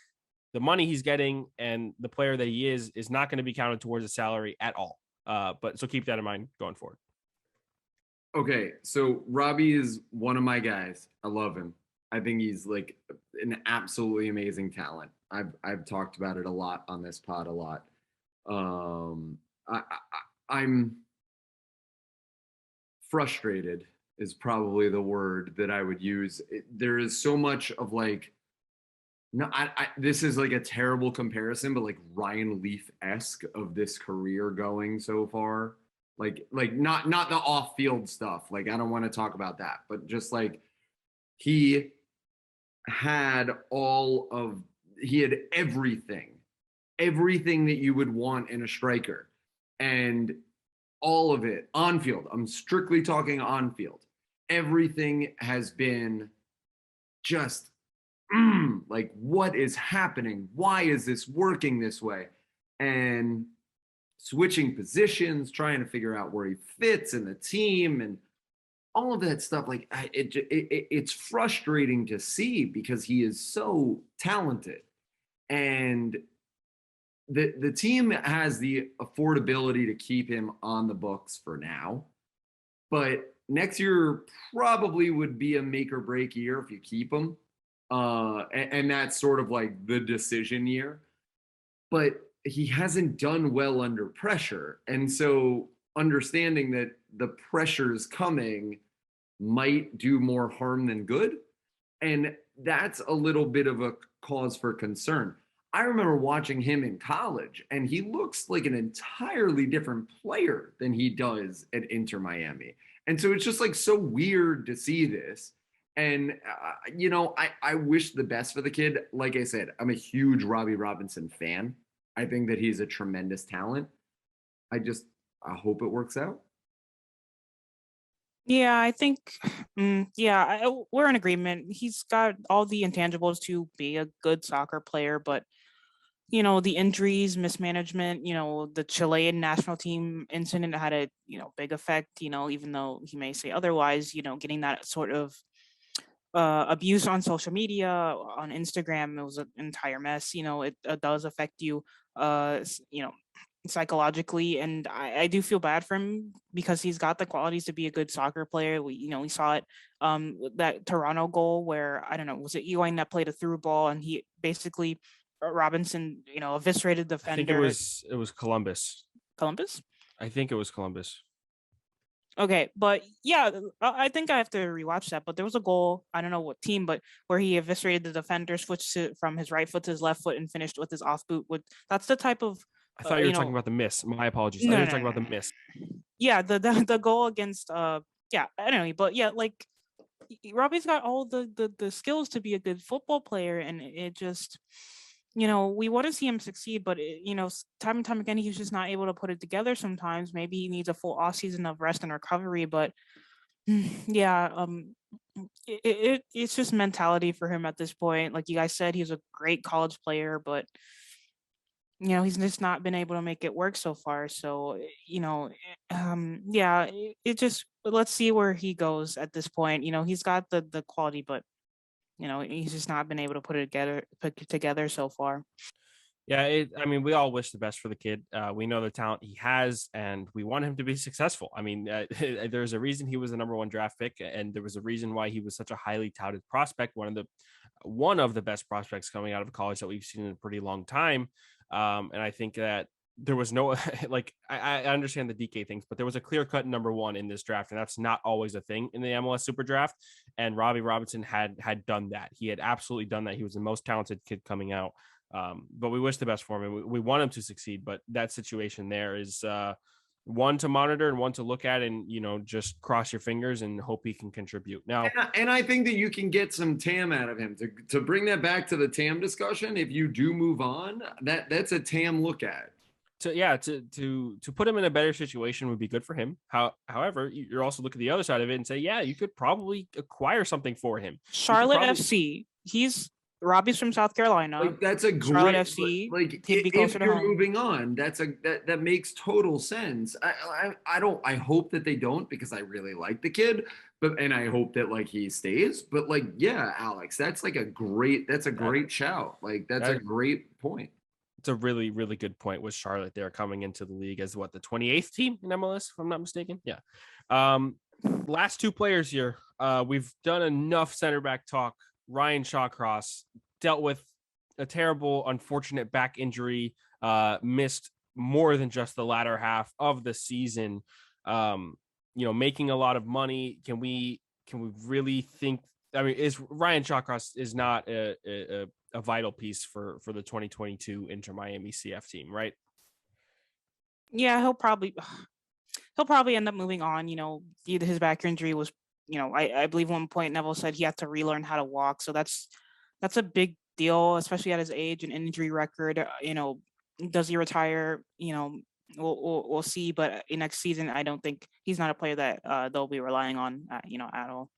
the money he's getting and the player that he is not going to be counted towards a salary at all. But so keep that in mind going forward. Okay, so Robbie is one of my guys. I love him. I think he's like an absolutely amazing talent. I've talked about it a lot on this pod a lot. I'm frustrated is probably the word that I would use. There is so much of like, no, this is like a terrible comparison, but like Ryan Leaf-esque of this career going so far. Like not the off-field stuff. Like, I don't want to talk about that, but just like he had everything everything that you would want in a striker. And all of it on field. I'm strictly talking on field. Everything has been just like, what is happening? Why is this working this way? And switching positions, trying to figure out where he fits in the team, and all of that stuff. Like it's frustrating to see because he is so talented, and the team has the affordability to keep him on the books for now, but next year probably would be a make or break year if you keep him. And that's sort of like the decision year. But he hasn't done well under pressure. And so understanding that the pressure's coming might do more harm than good. And that's a little bit of a cause for concern. I remember watching him in college, and he looks like an entirely different player than he does at Inter Miami. And so it's just like so weird to see this. And, I wish the best for the kid. Like I said, I'm a huge Robbie Robinson fan. I think that he's a tremendous talent. I hope it works out. Yeah, I think, we're in agreement. He's got all the intangibles to be a good soccer player, but the injuries, mismanagement, the Chilean national team incident had a, big effect, even though he may say otherwise, getting that sort of abuse on social media, on Instagram, it was an entire mess. It does affect you, psychologically, and I do feel bad for him because he's got the qualities to be a good soccer player. We saw it, that Toronto goal where, I don't know, was it Higuain that played a through ball and he basically, Robinson, eviscerated the I think defender. it was Columbus. Columbus? I think it was Columbus. Okay, but yeah, I think I have to rewatch that. But there was a goal, I don't know what team, but where he eviscerated the defender, switched from his right foot to his left foot, and finished with his off boot. That's the type of. I thought you were talking about the miss. My apologies. I thought No, you were no, talking no, about the no. miss. Yeah, the goal against yeah, anyway, but yeah, like Robbie's got all the skills to be a good football player, and it just, we want to see him succeed, but time and time again he's just not able to put it together. Sometimes maybe he needs a full off season of rest and recovery, but yeah, it's just mentality for him at this point. Like you guys said, he's a great college player, but he's just not been able to make it work so far. So, yeah, it just, let's see where he goes at this point. He's got the quality, but he's just not been able to put it together so far. Yeah, I mean, we all wish the best for the kid. We know the talent he has, and we want him to be successful. I mean, there's a reason he was the number one draft pick, and there was a reason why he was such a highly touted prospect, one of the best prospects coming out of college that we've seen in a pretty long time. And I think that there was no like I understand the DK things, but there was a clear cut number one in this draft, and that's not always a thing in the MLS Super Draft. And Robbie Robinson had done that. He had absolutely done that. He was the most talented kid coming out. But we wish the best for him, and we want him to succeed. But that situation there is one to monitor and one to look at, and just cross your fingers and hope he can contribute. Now, and I think that you can get some TAM out of him to bring that back to the TAM discussion. If you do move on, that's a TAM look at. To put him in a better situation would be good for him. However, you're also looking at the other side of it and say, yeah, you could probably acquire something for him. Charlotte FC. Robbie's from South Carolina. Like that's a Charlotte great FC. like if you're moving on, that makes total sense. I hope that they don't, because I really like the kid, and I hope that like he stays. But like, yeah, Alex, that's a great shout. Like that's a great point. It's a really, really good point with Charlotte. They're coming into the league as the 28th team in MLS, if I'm not mistaken. Yeah. Last two players here. We've done enough center back talk. Ryan Shawcross dealt with a terrible, unfortunate back injury, missed more than just the latter half of the season. Making a lot of money. Can we really think? I mean, Ryan Shawcross is not a vital piece for the 2022 Inter Miami CF team, right? Yeah, he'll probably end up moving on. His back injury was, I believe one point Neville said he had to relearn how to walk. So that's a big deal, especially at his age and injury record. does he retire? We'll see. But in next season, I don't think he's not a player that they'll be relying on, at all.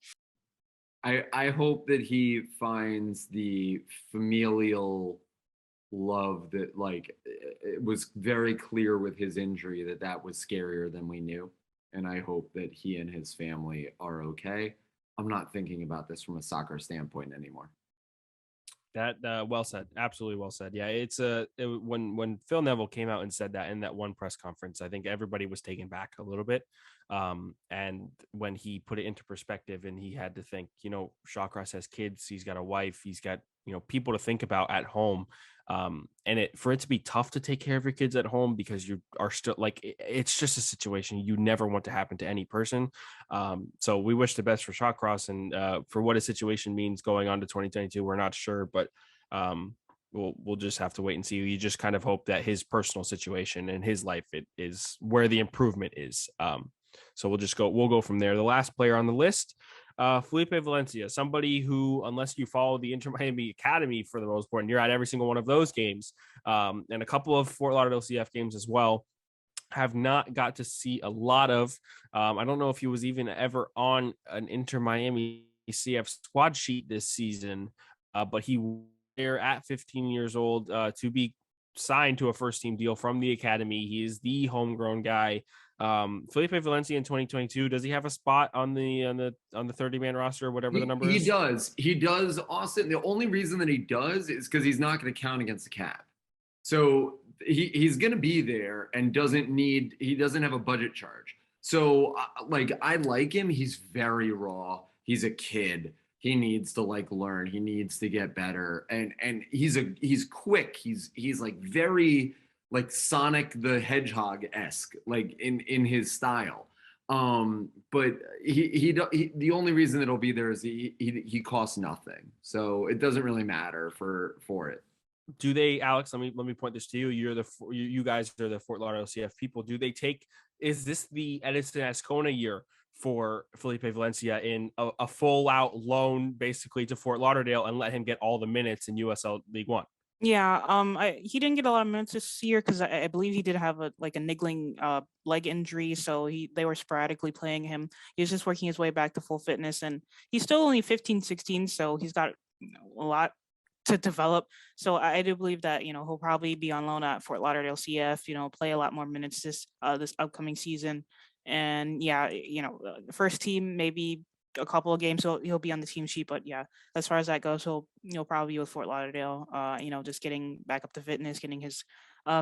I hope that he finds the familial love that, like, it was very clear with his injury that was scarier than we knew. And I hope that he and his family are okay. I'm not thinking about this from a soccer standpoint anymore. That well said, absolutely well said. Yeah, when Phil Neville came out and said that in that one press conference, I think everybody was taken back a little bit. And when he put it into perspective, and he had to think, Shawcross has kids, he's got a wife, he's got people to think about at home. And for it to be tough to take care of your kids at home because you are still it's just a situation you never want to happen to any person. So we wish the best for Shawcross, and for what his situation means going on to 2022, we're not sure, but we'll just have to wait and see. You just kind of hope that his personal situation and his life is where the improvement is. So we'll go from there. The last player on the list, Felipe Valencia, somebody who, unless you follow the Inter Miami Academy for the most part, and you're at every single one of those games, and a couple of Fort Lauderdale CF games as well, have not got to see a lot of. I don't know if he was even ever on an Inter Miami CF squad sheet this season, but he was there at 15 years old to be signed to a first team deal from the academy. He is the homegrown guy. Felipe Valencia in 2022, does he have a spot on the 30-man roster or whatever the number is? He does, Austin. The only reason that he does is because he's not going to count against the cap. So he's going to be there and he doesn't have a budget charge. So I like him. He's very raw. He's a kid. He needs to learn. He needs to get better. And he's quick. He's very Sonic the Hedgehog-esque, in his style. But he the only reason that he'll be there is he costs nothing. So it doesn't really matter for it. Do they, Alex? Let me point this to you. You guys are the Fort Lauderdale CF people. Is this the Edison Azcona year for Felipe Valencia in a full out loan basically to Fort Lauderdale and let him get all the minutes in USL League One? Yeah, he didn't get a lot of minutes this year because I believe he did have a niggling leg injury, so they were sporadically playing him. He was just working his way back to full fitness, and he's still only 15, 16, so he's got a lot to develop. So I do believe that he'll probably be on loan at Fort Lauderdale CF. Play a lot more minutes this upcoming season, and yeah, first team maybe a couple of games he'll be on the team sheet, but yeah, as far as that goes, he'll probably be with Fort Lauderdale, just getting back up to fitness, getting his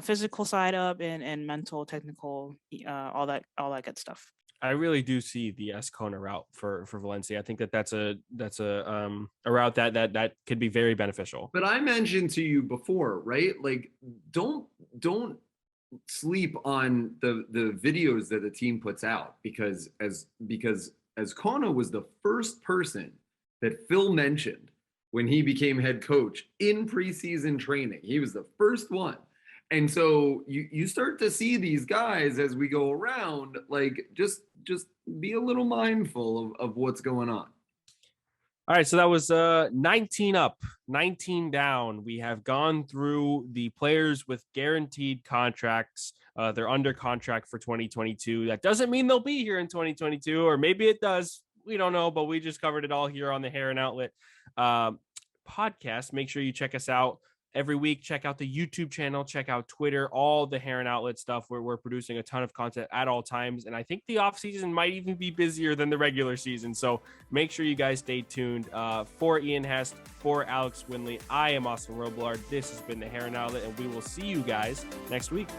physical side up, and mental, technical, all that good stuff. I really do see the Azcona route for Valencia. I think that's a route that could be very beneficial. But I mentioned to you before, right? Don't sleep on the videos that the team puts out, because Azcona was the first person that Phil mentioned when he became head coach in preseason training. He was the first one. And so you start to see these guys as we go around, just be a little mindful of what's going on. All right, so that was 19 up, 19 down. We have gone through the players with guaranteed contracts. They're under contract for 2022. That doesn't mean they'll be here in 2022, or maybe it does. We don't know, but we just covered it all here on the Heron Outlet podcast. Make sure you check us out every week. Check out the YouTube channel, check out Twitter, all the Heron Outlet stuff, where we're producing a ton of content at all times. And I think the off season might even be busier than the regular season. So make sure you guys stay tuned. For Ian Hest, for Alex Winley, I am Austin Robillard. This has been the Heron Outlet, and we will see you guys next week.